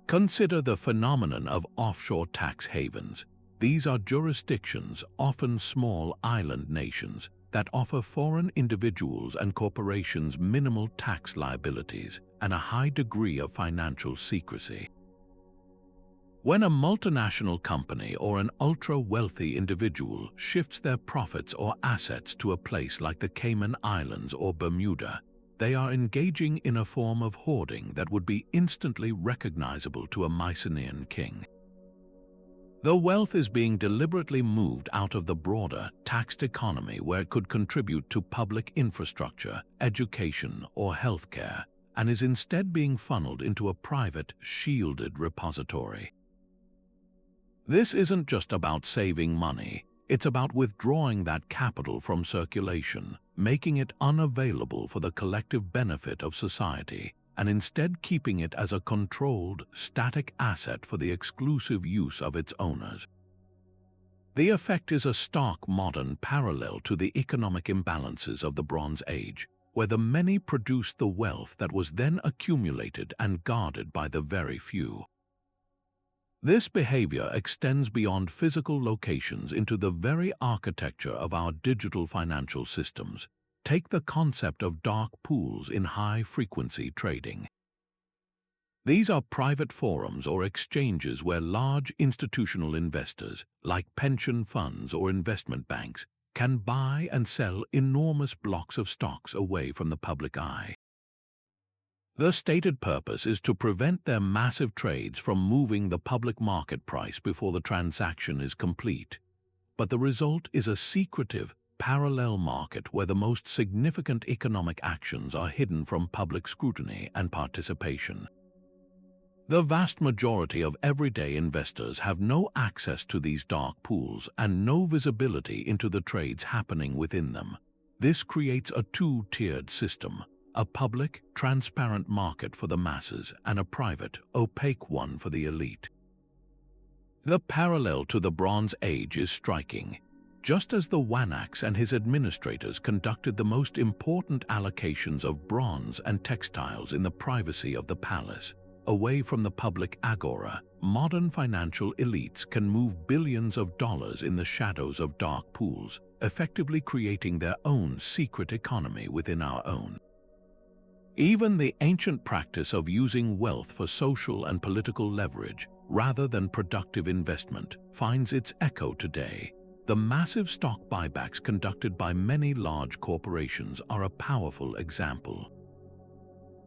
Consider the phenomenon of offshore tax havens. These are jurisdictions, often small island nations, that offer foreign individuals and corporations minimal tax liabilities and a high degree of financial secrecy. When a multinational company or an ultra-wealthy individual shifts their profits or assets to a place like the Cayman Islands or Bermuda, they are engaging in a form of hoarding that would be instantly recognizable to a Mycenaean king. The wealth is being deliberately moved out of the broader, taxed economy where it could contribute to public infrastructure, education, or healthcare, and is instead being funneled into a private, shielded repository. This isn't just about saving money, it's about withdrawing that capital from circulation, making it unavailable for the collective benefit of society, and instead keeping it as a controlled, static asset for the exclusive use of its owners. The effect is a stark modern parallel to the economic imbalances of the Bronze Age, where the many produced the wealth that was then accumulated and guarded by the very few. This behavior extends beyond physical locations into the very architecture of our digital financial systems. Take the concept of dark pools in high-frequency trading. These are private forums or exchanges where large institutional investors, like pension funds or investment banks, can buy and sell enormous blocks of stocks away from the public eye. The stated purpose is to prevent their massive trades from moving the public market price before the transaction is complete. But the result is a secretive, parallel market where the most significant economic actions are hidden from public scrutiny and participation. The vast majority of everyday investors have no access to these dark pools and no visibility into the trades happening within them. This creates a two-tiered system: a public, transparent market for the masses and a private, opaque one for the elite. The parallel to the Bronze Age is striking. Just as the Wanax and his administrators conducted the most important allocations of bronze and textiles in the privacy of the palace, away from the public agora, modern financial elites can move billions of dollars in the shadows of dark pools, effectively creating their own secret economy within our own. Even the ancient practice of using wealth for social and political leverage, rather than productive investment, finds its echo today. The massive stock buybacks conducted by many large corporations are a powerful example.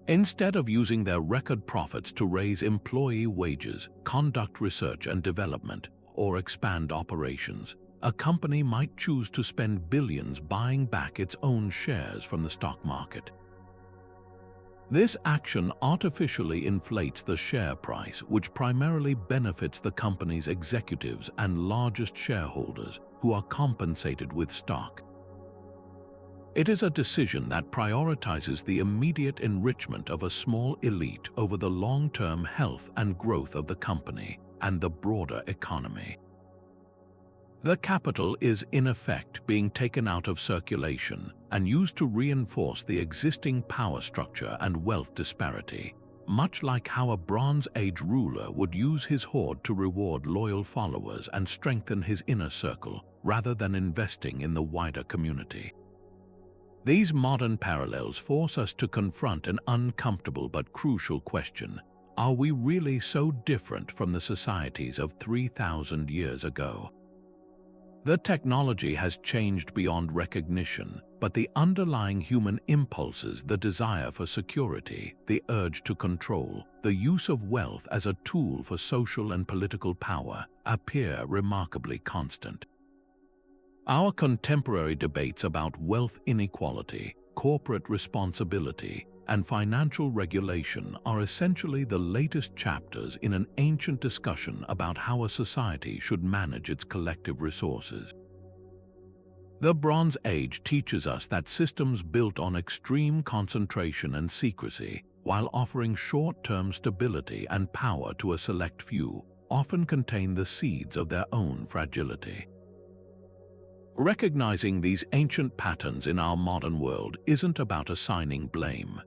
Instead of using their record profits to raise employee wages, conduct research and development, or expand operations, a company might choose to spend billions buying back its own shares from the stock market. This action artificially inflates the share price, which primarily benefits the company's executives and largest shareholders, who are compensated with stock. It is a decision that prioritizes the immediate enrichment of a small elite over the long-term health and growth of the company and the broader economy. The capital is, in effect, being taken out of circulation and used to reinforce the existing power structure and wealth disparity, much like how a Bronze Age ruler would use his hoard to reward loyal followers and strengthen his inner circle, rather than investing in the wider community. These modern parallels force us to confront an uncomfortable but crucial question: are we really so different from the societies of 3,000 years ago? The technology has changed beyond recognition, but the underlying human impulses, the desire for security, the urge to control, the use of wealth as a tool for social and political power, appear remarkably constant. Our contemporary debates about wealth inequality, corporate responsibility, and financial regulation are essentially the latest chapters in an ancient discussion about how a society should manage its collective resources. The Bronze Age teaches us that systems built on extreme concentration and secrecy, while offering short-term stability and power to a select few, often contain the seeds of their own fragility. Recognizing these ancient patterns in our modern world isn't about assigning blame.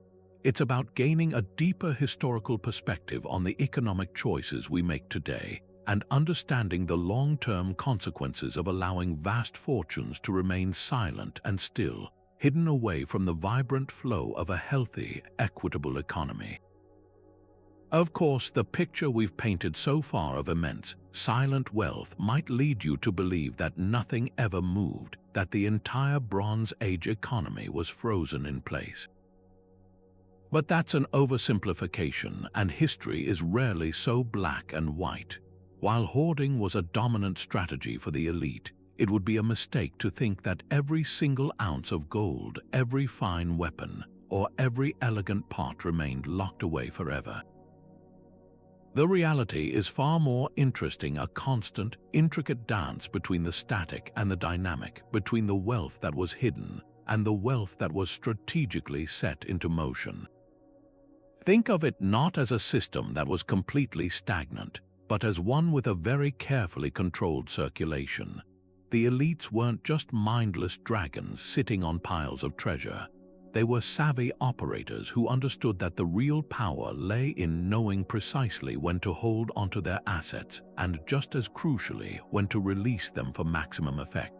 It's about gaining a deeper historical perspective on the economic choices we make today and understanding the long-term consequences of allowing vast fortunes to remain silent and still, hidden away from the vibrant flow of a healthy, equitable economy. Of course, the picture we've painted so far of immense, silent wealth might lead you to believe that nothing ever moved, that the entire Bronze Age economy was frozen in place. But that's an oversimplification, and history is rarely so black and white. While hoarding was a dominant strategy for the elite, it would be a mistake to think that every single ounce of gold, every fine weapon, or every elegant pot remained locked away forever. The reality is far more interesting: a constant, intricate dance between the static and the dynamic, between the wealth that was hidden and the wealth that was strategically set into motion. Think of it not as a system that was completely stagnant, but as one with a very carefully controlled circulation. The elites weren't just mindless dragons sitting on piles of treasure. They were savvy operators who understood that the real power lay in knowing precisely when to hold onto their assets and, just as crucially, when to release them for maximum effect.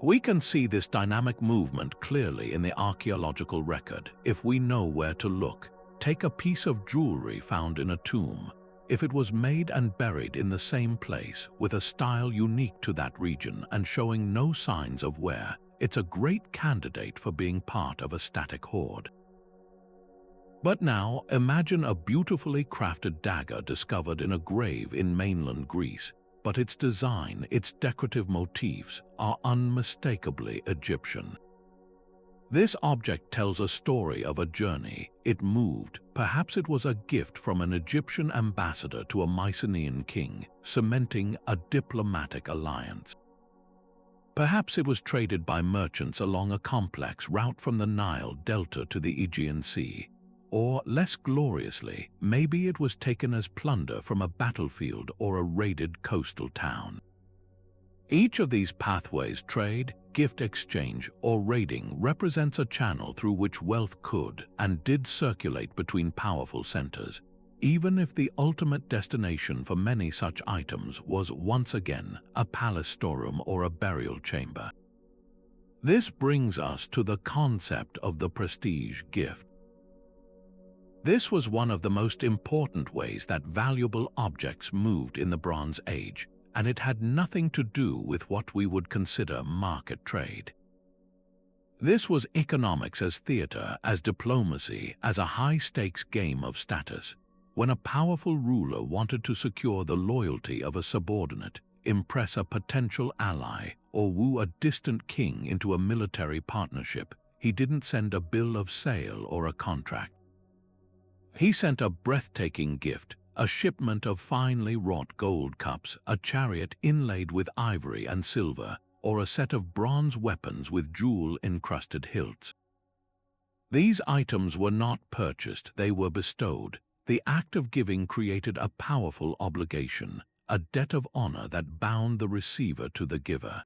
We can see this dynamic movement clearly in the archaeological record if we know where to look. Take a piece of jewelry found in a tomb. If it was made and buried in the same place, with a style unique to that region and showing no signs of wear, it's a great candidate for being part of a static hoard. But now, imagine a beautifully crafted dagger discovered in a grave in mainland Greece, but its design, its decorative motifs, are unmistakably Egyptian. This object tells a story of a journey. It moved. Perhaps it was a gift from an Egyptian ambassador to a Mycenaean king, cementing a diplomatic alliance. Perhaps it was traded by merchants along a complex route from the Nile Delta to the Aegean Sea. Or, less gloriously, maybe it was taken as plunder from a battlefield or a raided coastal town. Each of these pathways, trade, gift exchange, or raiding, represents a channel through which wealth could and did circulate between powerful centers. even if the ultimate destination for many such items was once again a palace storeroom or a burial chamber. This brings us to the concept of the prestige gift. This was one of the most important ways that valuable objects moved in the Bronze Age, and it had nothing to do with what we would consider market trade. This was economics as theater, as diplomacy, as a high-stakes game of status. When a powerful ruler wanted to secure the loyalty of a subordinate, impress a potential ally, or woo a distant king into a military partnership, he didn't send a bill of sale or a contract. He sent a breathtaking gift, a shipment of finely wrought gold cups, a chariot inlaid with ivory and silver, or a set of bronze weapons with jewel-encrusted hilts. These items were not purchased, they were bestowed. The act of giving created a powerful obligation, a debt of honor that bound the receiver to the giver.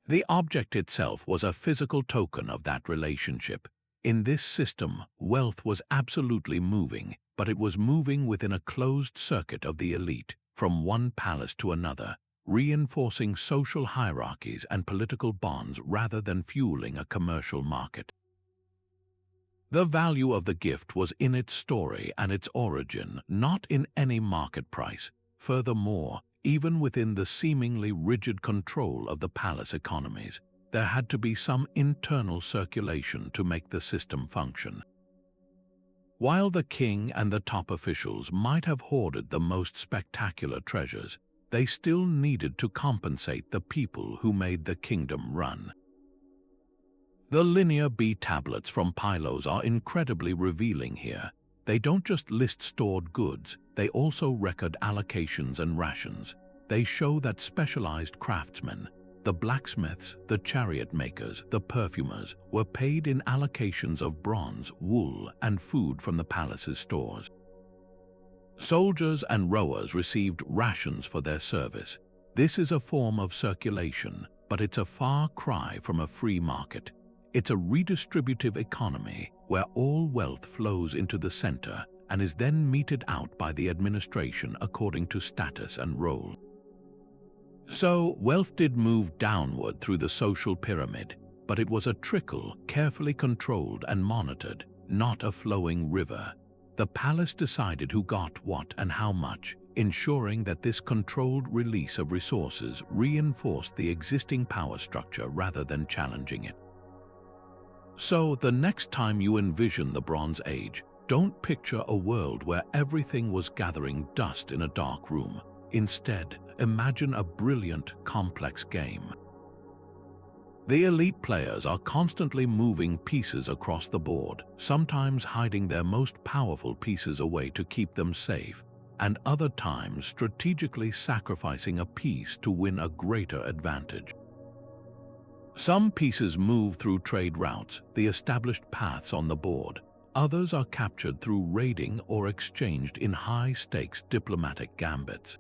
The object itself was a physical token of that relationship. In this system, wealth was absolutely moving, but it was moving within a closed circuit of the elite, from one palace to another, reinforcing social hierarchies and political bonds rather than fueling a commercial market. The value of the gift was in its story and its origin, not in any market price. Furthermore, even within the seemingly rigid control of the palace economies, there had to be some internal circulation to make the system function. While the king and the top officials might have hoarded the most spectacular treasures, they still needed to compensate the people who made the kingdom run. The Linear B tablets from Pylos are incredibly revealing here. They don't just list stored goods, they also record allocations and rations. They show that specialized craftsmen, the blacksmiths, the chariot makers, the perfumers, were paid in allocations of bronze, wool, and food from the palace's stores. Soldiers and rowers received rations for their service. This is a form of circulation, but it's a far cry from a free market. It's a redistributive economy where all wealth flows into the center and is then meted out by the administration according to status and role. So, wealth did move downward through the social pyramid, but it was a trickle, carefully controlled and monitored, not a flowing river. The palace decided who got what and how much, ensuring that this controlled release of resources reinforced the existing power structure rather than challenging it. So, the next time you envision the Bronze Age, don't picture a world where everything was gathering dust in a dark room. Instead, imagine a brilliant, complex game. The elite players are constantly moving pieces across the board, sometimes hiding their most powerful pieces away to keep them safe, and other times strategically sacrificing a piece to win a greater advantage. Some pieces move through trade routes, the established paths on the board. Others are captured through raiding or exchanged in high-stakes diplomatic gambits.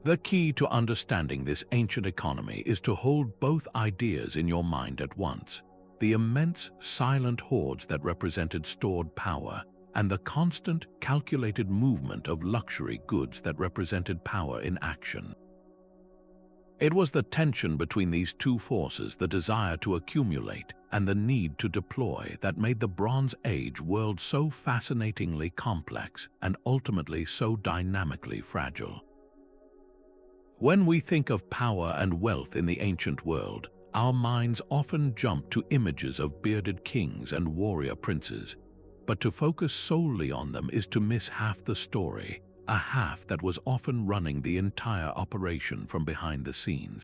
The key to understanding this ancient economy is to hold both ideas in your mind at once: the immense, silent hoards that represented stored power, and the constant, calculated movement of luxury goods that represented power in action. It was the tension between these two forces, the desire to accumulate and the need to deploy, that made the Bronze Age world so fascinatingly complex and ultimately so dynamically fragile. When we think of power and wealth in the ancient world, our minds often jump to images of bearded kings and warrior princes, but to focus solely on them is to miss half the story, a half that was often running the entire operation from behind the scenes.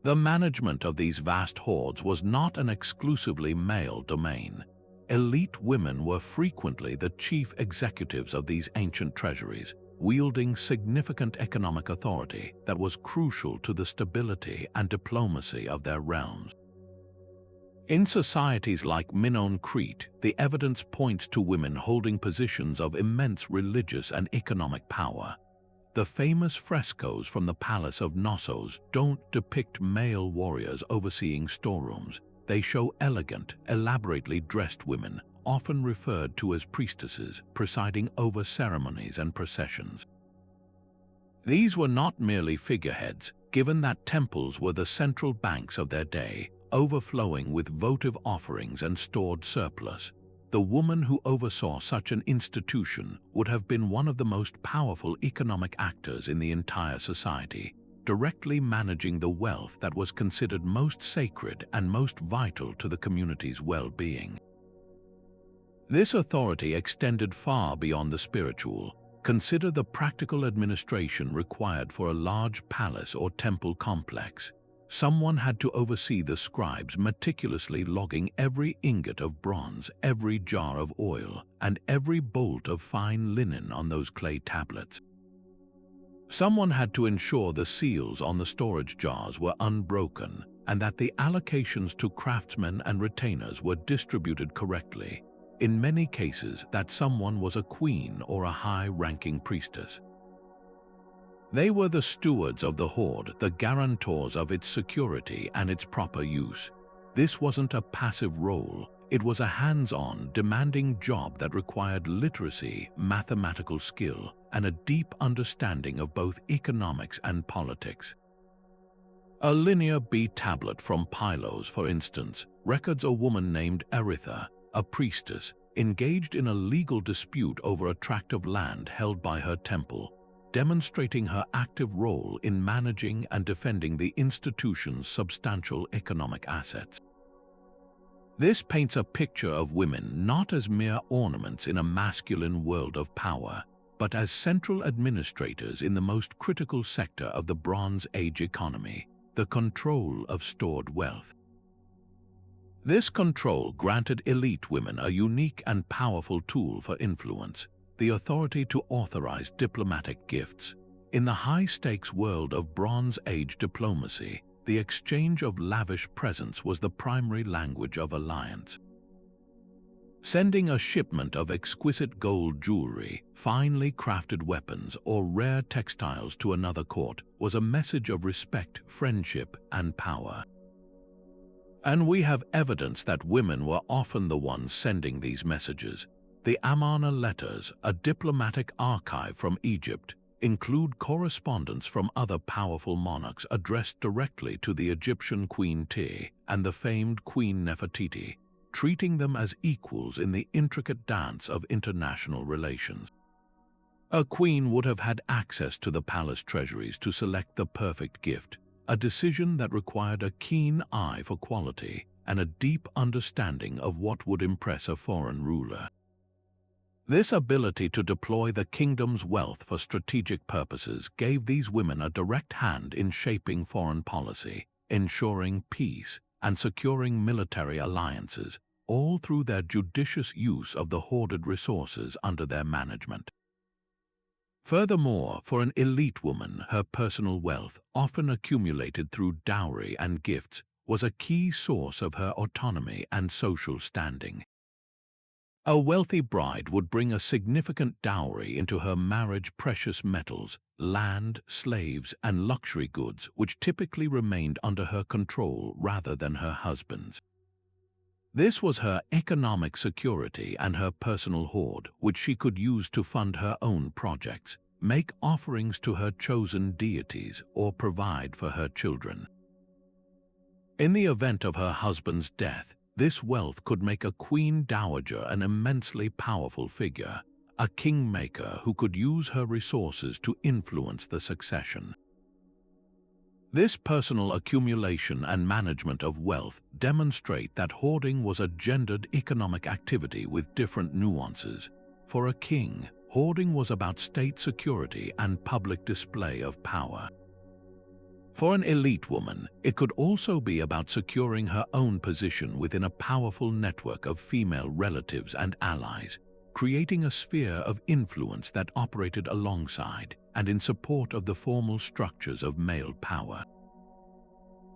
The management of these vast hoards was not an exclusively male domain. Elite women were frequently the chief executives of these ancient treasuries, wielding significant economic authority that was crucial to the stability and diplomacy of their realms. In societies like Minoan Crete, the evidence points to women holding positions of immense religious and economic power. The famous frescoes from the Palace of Knossos don't depict male warriors overseeing storerooms. They show elegant, elaborately dressed women, often referred to as priestesses, presiding over ceremonies and processions. These were not merely figureheads, given that temples were the central banks of their day, overflowing with votive offerings and stored surplus. The woman who oversaw such an institution would have been one of the most powerful economic actors in the entire society, directly managing the wealth that was considered most sacred and most vital to the community's well-being. This authority extended far beyond the spiritual. Consider the practical administration required for a large palace or temple complex. Someone had to oversee the scribes meticulously logging every ingot of bronze, every jar of oil, and every bolt of fine linen on those clay tablets. Someone had to ensure the seals on the storage jars were unbroken and that the allocations to craftsmen and retainers were distributed correctly. In many cases, that someone was a queen or a high-ranking priestess. They were the stewards of the hoard, the guarantors of its security and its proper use. This wasn't a passive role. It was a hands-on, demanding job that required literacy, mathematical skill, and a deep understanding of both economics and politics. A Linear B tablet from Pylos, for instance, records a woman named Eritha, a priestess, engaged in a legal dispute over a tract of land held by her temple, demonstrating her active role in managing and defending the institution's substantial economic assets. This paints a picture of women not as mere ornaments in a masculine world of power, but as central administrators in the most critical sector of the Bronze Age economy, the control of stored wealth. This control granted elite women a unique and powerful tool for influence, the authority to authorize diplomatic gifts. In the high-stakes world of Bronze Age diplomacy, the exchange of lavish presents was the primary language of alliance. Sending a shipment of exquisite gold jewelry, finely crafted weapons, or rare textiles to another court was a message of respect, friendship, and power. And we have evidence that women were often the ones sending these messages. The Amarna letters, a diplomatic archive from Egypt, include correspondence from other powerful monarchs addressed directly to the Egyptian Queen Ti and the famed Queen Nefertiti, treating them as equals in the intricate dance of international relations. A queen would have had access to the palace treasuries to select the perfect gift, a decision that required a keen eye for quality and a deep understanding of what would impress a foreign ruler. This ability to deploy the kingdom's wealth for strategic purposes gave these women a direct hand in shaping foreign policy, ensuring peace, and securing military alliances, all through their judicious use of the hoarded resources under their management. Furthermore, for an elite woman, her personal wealth, often accumulated through dowry and gifts, was a key source of her autonomy and social standing. A wealthy bride would bring a significant dowry into her marriage: precious metals, land, slaves, and luxury goods which typically remained under her control rather than her husband's. This was her economic security and her personal hoard, which she could use to fund her own projects, make offerings to her chosen deities, or provide for her children. In the event of her husband's death, this wealth could make a queen dowager an immensely powerful figure, a kingmaker who could use her resources to influence the succession. This personal accumulation and management of wealth demonstrate that hoarding was a gendered economic activity with different nuances. For a king, hoarding was about state security and public display of power. For an elite woman, it could also be about securing her own position within a powerful network of female relatives and allies, creating a sphere of influence that operated alongside and in support of the formal structures of male power.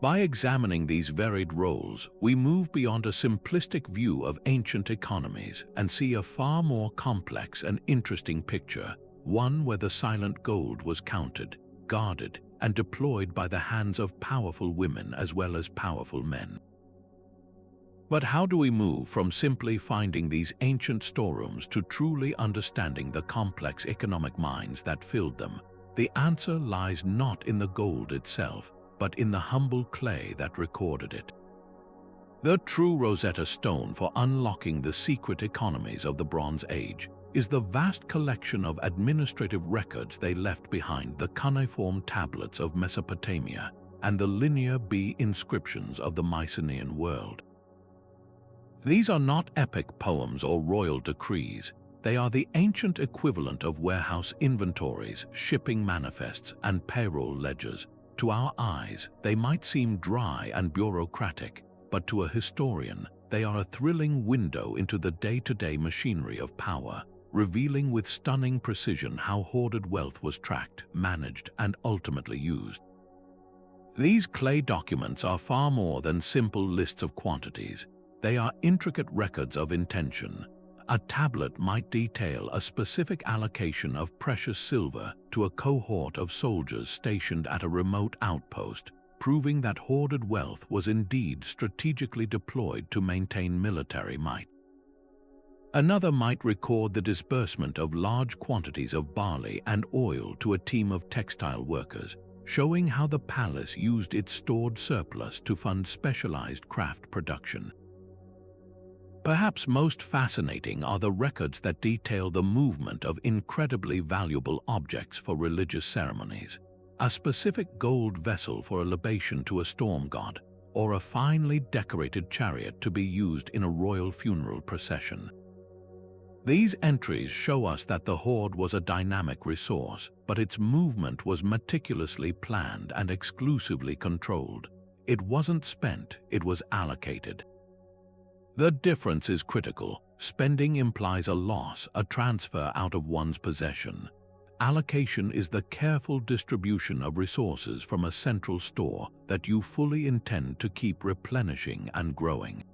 By examining these varied roles, we move beyond a simplistic view of ancient economies and see a far more complex and interesting picture, one where the silent gold was counted, guarded, and deployed by the hands of powerful women as well as powerful men. But how do we move from simply finding these ancient storerooms to truly understanding the complex economic minds that filled them? The answer lies not in the gold itself, but in the humble clay that recorded it. The true Rosetta Stone for unlocking the secret economies of the Bronze Age is the vast collection of administrative records they left behind, the cuneiform tablets of Mesopotamia and the Linear B inscriptions of the Mycenaean world. These are not epic poems or royal decrees. They are the ancient equivalent of warehouse inventories, shipping manifests, and payroll ledgers. To our eyes, they might seem dry and bureaucratic, but to a historian, they are a thrilling window into the day-to-day machinery of power, revealing with stunning precision how hoarded wealth was tracked, managed, and ultimately used. These clay documents are far more than simple lists of quantities. They are intricate records of intention. A tablet might detail a specific allocation of precious silver to a cohort of soldiers stationed at a remote outpost, proving that hoarded wealth was indeed strategically deployed to maintain military might. Another might record the disbursement of large quantities of barley and oil to a team of textile workers, showing how the palace used its stored surplus to fund specialized craft production. Perhaps most fascinating are the records that detail the movement of incredibly valuable objects for religious ceremonies. A specific gold vessel for a libation to a storm god, or a finely decorated chariot to be used in a royal funeral procession. These entries show us that the hoard was a dynamic resource, but its movement was meticulously planned and exclusively controlled. It wasn't spent, it was allocated. The difference is critical. Spending implies a loss, a transfer out of one's possession. Allocation is the careful distribution of resources from a central store that you fully intend to keep replenishing and growing.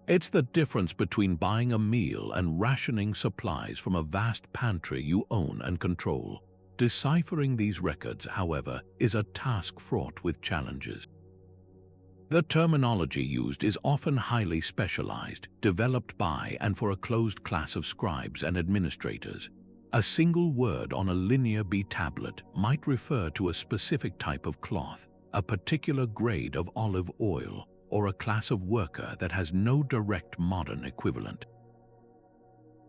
It's the difference between buying a meal and rationing supplies from a vast pantry you own and control. Deciphering these records, however, is a task fraught with challenges. The terminology used is often highly specialized, developed by and for a closed class of scribes and administrators. A single word on a Linear B tablet might refer to a specific type of cloth, a particular grade of olive oil, or a class of worker that has no direct modern equivalent.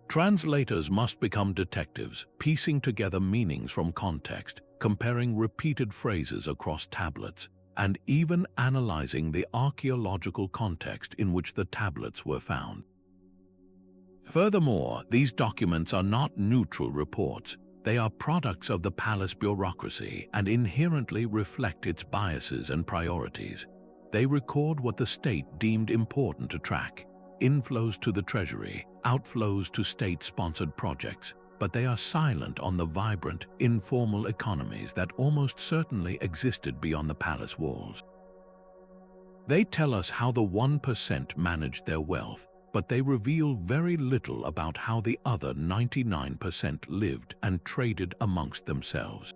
Translators must become detectives, piecing together meanings from context, comparing repeated phrases across tablets, and even analyzing the archaeological context in which the tablets were found. Furthermore, these documents are not neutral reports. They are products of the palace bureaucracy and inherently reflect its biases and priorities. They record what the state deemed important to track, inflows to the treasury, outflows to state-sponsored projects, but they are silent on the vibrant, informal economies that almost certainly existed beyond the palace walls. They tell us how the 1% managed their wealth, but they reveal very little about how the other 99% lived and traded amongst themselves.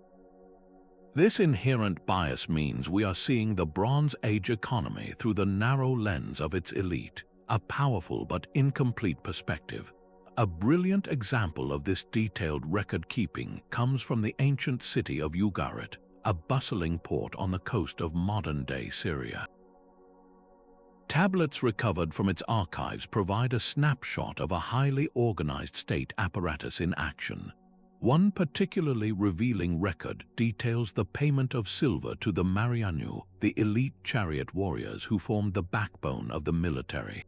This inherent bias means we are seeing the Bronze Age economy through the narrow lens of its elite, a powerful but incomplete perspective. A brilliant example of this detailed record-keeping comes from the ancient city of Ugarit, a bustling port on the coast of modern-day Syria. Tablets recovered from its archives provide a snapshot of a highly organized state apparatus in action. One particularly revealing record details the payment of silver to the Marianu, the elite chariot warriors who formed the backbone of the military.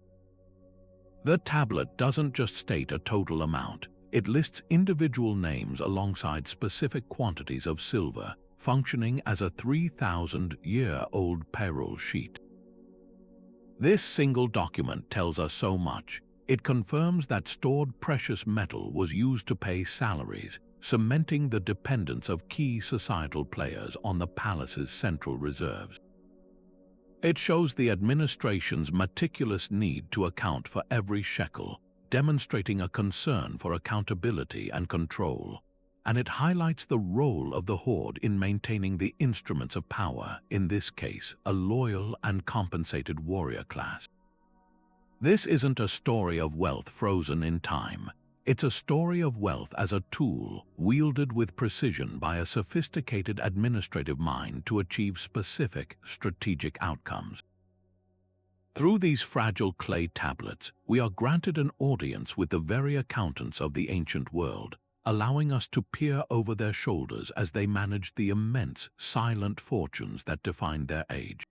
The tablet doesn't just state a total amount, it lists individual names alongside specific quantities of silver, functioning as a 3,000-year-old payroll sheet. This single document tells us so much. It confirms that stored precious metal was used to pay salaries, cementing the dependence of key societal players on the palace's central reserves. It shows the administration's meticulous need to account for every shekel, demonstrating a concern for accountability and control. And it highlights the role of the hoard in maintaining the instruments of power, in this case, a loyal and compensated warrior class. This isn't a story of wealth frozen in time. It's a story of wealth as a tool wielded with precision by a sophisticated administrative mind to achieve specific strategic outcomes. Through these fragile clay tablets, we are granted an audience with the very accountants of the ancient world, allowing us to peer over their shoulders as they managed the immense, silent fortunes that defined their age.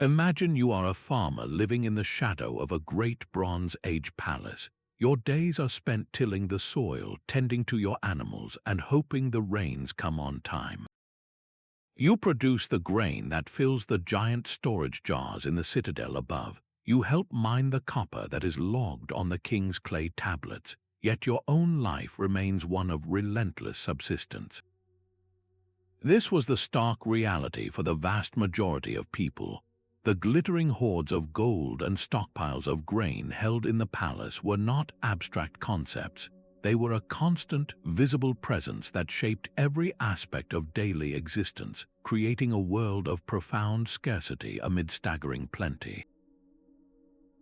Imagine you are a farmer living in the shadow of a great Bronze Age palace. Your days are spent tilling the soil, tending to your animals, and hoping the rains come on time. You produce the grain that fills the giant storage jars in the citadel above. You help mine the copper that is logged on the king's clay tablets, yet your own life remains one of relentless subsistence. This was the stark reality for the vast majority of people. The glittering hoards of gold and stockpiles of grain held in the palace were not abstract concepts. They were a constant, visible presence that shaped every aspect of daily existence, creating a world of profound scarcity amid staggering plenty.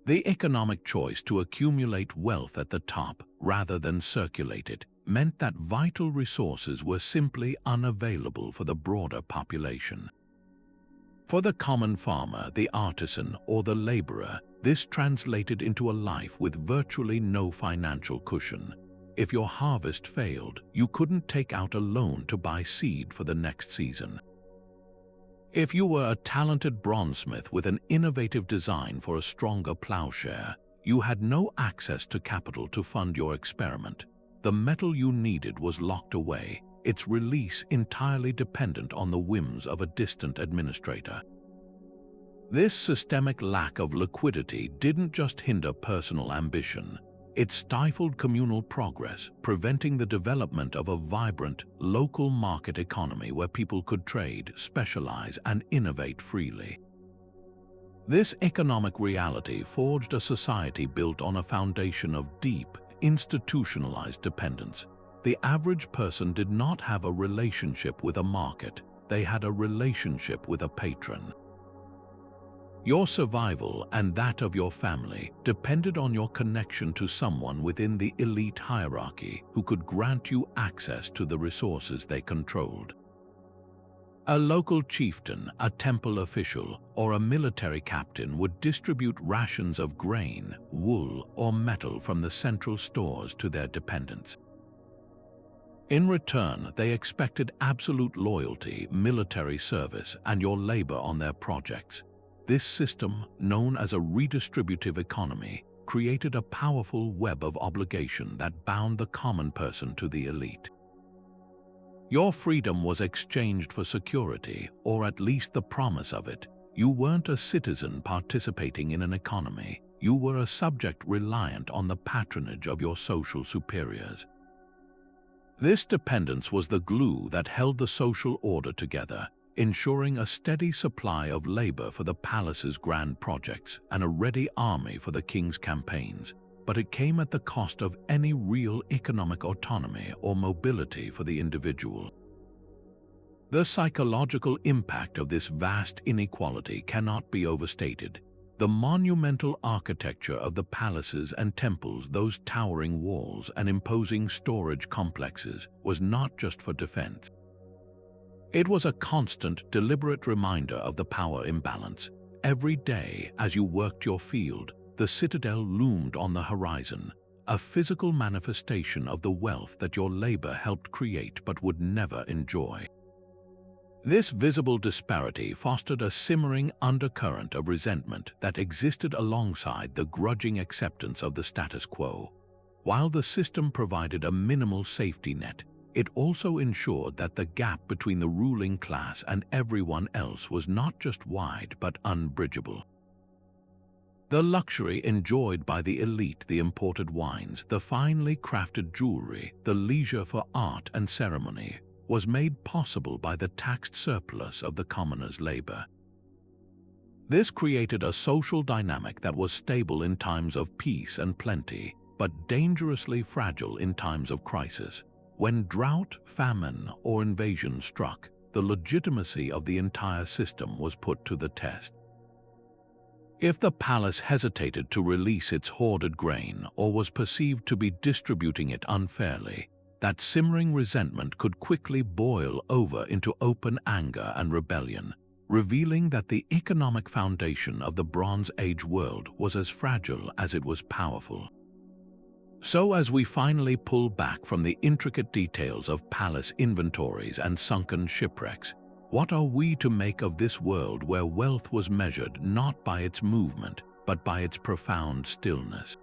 The economic choice to accumulate wealth at the top rather than circulate it meant that vital resources were simply unavailable for the broader population. For the common farmer, the artisan, or the laborer, this translated into a life with virtually no financial cushion. If your harvest failed, you couldn't take out a loan to buy seed for the next season. If you were a talented bronzesmith with an innovative design for a stronger plowshare, you had no access to capital to fund your experiment. The metal you needed was locked away, its release entirely dependent on the whims of a distant administrator. This systemic lack of liquidity didn't just hinder personal ambition. It stifled communal progress, preventing the development of a vibrant, local market economy where people could trade, specialize, and innovate freely. This economic reality forged a society built on a foundation of deep, institutionalized dependence. The average person did not have a relationship with a market, they had a relationship with a patron. Your survival and that of your family depended on your connection to someone within the elite hierarchy who could grant you access to the resources they controlled. A local chieftain, a temple official, or a military captain would distribute rations of grain, wool, or metal from the central stores to their dependents. In return, they expected absolute loyalty, military service, and your labor on their projects. This system, known as a redistributive economy, created a powerful web of obligation that bound the common person to the elite. Your freedom was exchanged for security, or at least the promise of it. You weren't a citizen participating in an economy. You were a subject reliant on the patronage of your social superiors. This dependence was the glue that held the social order together, ensuring a steady supply of labor for the palace's grand projects and a ready army for the king's campaigns. But it came at the cost of any real economic autonomy or mobility for the individual. The psychological impact of this vast inequality cannot be overstated. The monumental architecture of the palaces and temples, those towering walls and imposing storage complexes, was not just for defense. It was a constant, deliberate reminder of the power imbalance. Every day, as you worked your field, the citadel loomed on the horizon, a physical manifestation of the wealth that your labor helped create but would never enjoy. This visible disparity fostered a simmering undercurrent of resentment that existed alongside the grudging acceptance of the status quo. While the system provided a minimal safety net, it also ensured that the gap between the ruling class and everyone else was not just wide but unbridgeable. The luxury enjoyed by the elite, the imported wines, the finely crafted jewelry, the leisure for art and ceremony, was made possible by the taxed surplus of the commoner's labor. This created a social dynamic that was stable in times of peace and plenty, but dangerously fragile in times of crisis. When drought, famine, or invasion struck, the legitimacy of the entire system was put to the test. If the palace hesitated to release its hoarded grain or was perceived to be distributing it unfairly, that simmering resentment could quickly boil over into open anger and rebellion, revealing that the economic foundation of the Bronze Age world was as fragile as it was powerful. So as we finally pull back from the intricate details of palace inventories and sunken shipwrecks, what are we to make of this world where wealth was measured not by its movement, but by its profound stillness?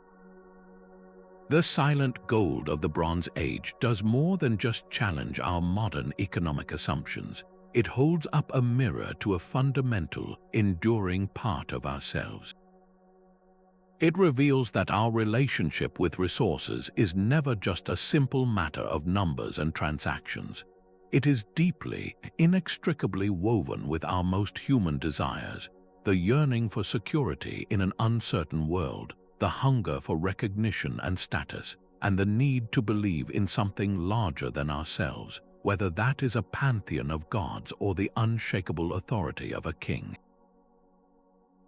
The silent gold of the Bronze Age does more than just challenge our modern economic assumptions. It holds up a mirror to a fundamental, enduring part of ourselves. It reveals that our relationship with resources is never just a simple matter of numbers and transactions. It is deeply, inextricably woven with our most human desires, the yearning for security in an uncertain world, the hunger for recognition and status, and the need to believe in something larger than ourselves, whether that is a pantheon of gods or the unshakable authority of a king.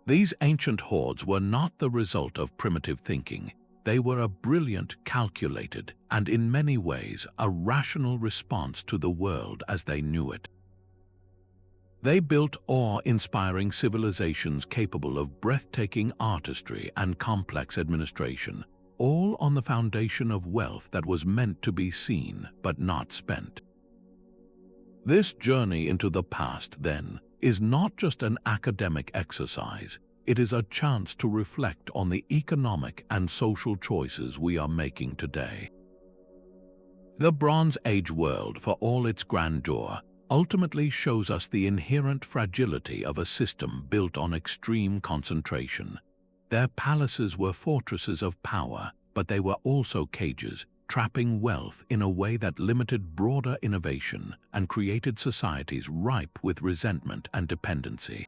These ancient hoards were not the result of primitive thinking. They were a brilliant, calculated, and in many ways a rational response to the world as they knew it. They built awe-inspiring civilizations capable of breathtaking artistry and complex administration, all on the foundation of wealth that was meant to be seen but not spent. This journey into the past, then, is not just an academic exercise. It is a chance to reflect on the economic and social choices we are making today. The Bronze Age world, for all its grandeur, ultimately shows us the inherent fragility of a system built on extreme concentration. Their palaces were fortresses of power, but they were also cages, trapping wealth in a way that limited broader innovation and created societies ripe with resentment and dependency.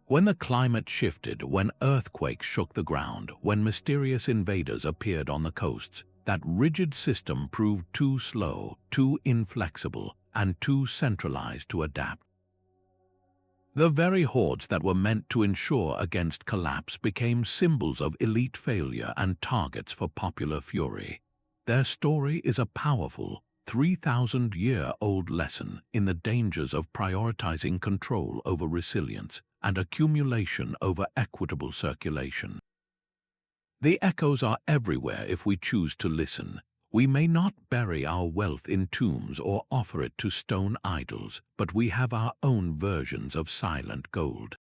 When the climate shifted, when earthquakes shook the ground, when mysterious invaders appeared on the coasts, that rigid system proved too slow, too inflexible, and too centralized to adapt. The very hoards that were meant to ensure against collapse became symbols of elite failure and targets for popular fury. Their story is a powerful, 3,000-year-old lesson in the dangers of prioritizing control over resilience and accumulation over equitable circulation. The echoes are everywhere if we choose to listen. We may not bury our wealth in tombs or offer it to stone idols, but we have our own versions of silent gold.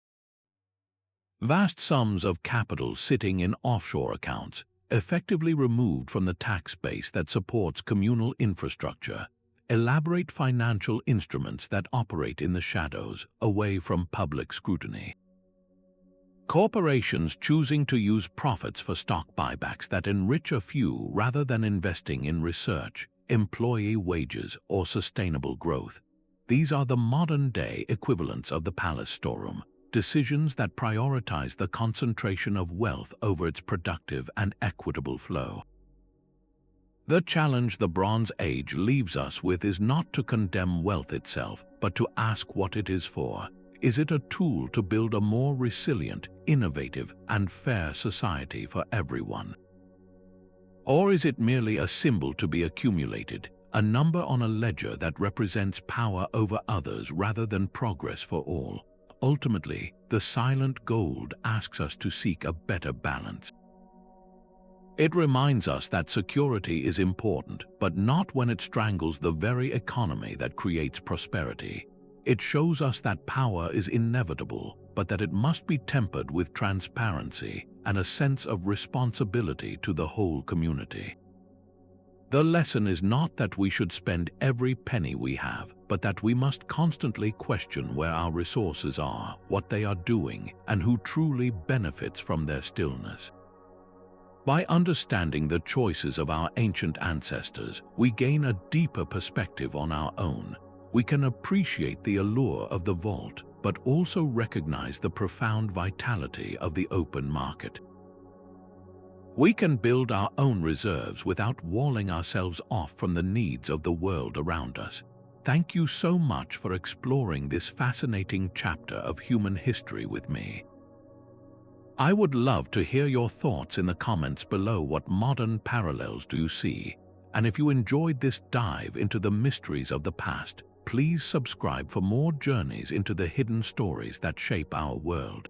Vast sums of capital sitting in offshore accounts, effectively removed from the tax base that supports communal infrastructure, elaborate financial instruments that operate in the shadows, away from public scrutiny. Corporations choosing to use profits for stock buybacks that enrich a few rather than investing in research, employee wages, or sustainable growth. These are the modern-day equivalents of the palace storeroom, decisions that prioritize the concentration of wealth over its productive and equitable flow. The challenge the Bronze Age leaves us with is not to condemn wealth itself, but to ask what it is for. Is it a tool to build a more resilient, innovative, and fair society for everyone? Or is it merely a symbol to be accumulated, a number on a ledger that represents power over others rather than progress for all? Ultimately, the silent gold asks us to seek a better balance. It reminds us that security is important, but not when it strangles the very economy that creates prosperity. It shows us that power is inevitable, but that it must be tempered with transparency and a sense of responsibility to the whole community. The lesson is not that we should spend every penny we have, but that we must constantly question where our resources are, what they are doing, and who truly benefits from their stillness. By understanding the choices of our ancient ancestors, we gain a deeper perspective on our own. We can appreciate the allure of the vault, but also recognize the profound vitality of the open market. We can build our own reserves without walling ourselves off from the needs of the world around us. Thank you so much for exploring this fascinating chapter of human history with me. I would love to hear your thoughts in the comments below. What modern parallels do you see? And if you enjoyed this dive into the mysteries of the past, please subscribe for more journeys into the hidden stories that shape our world.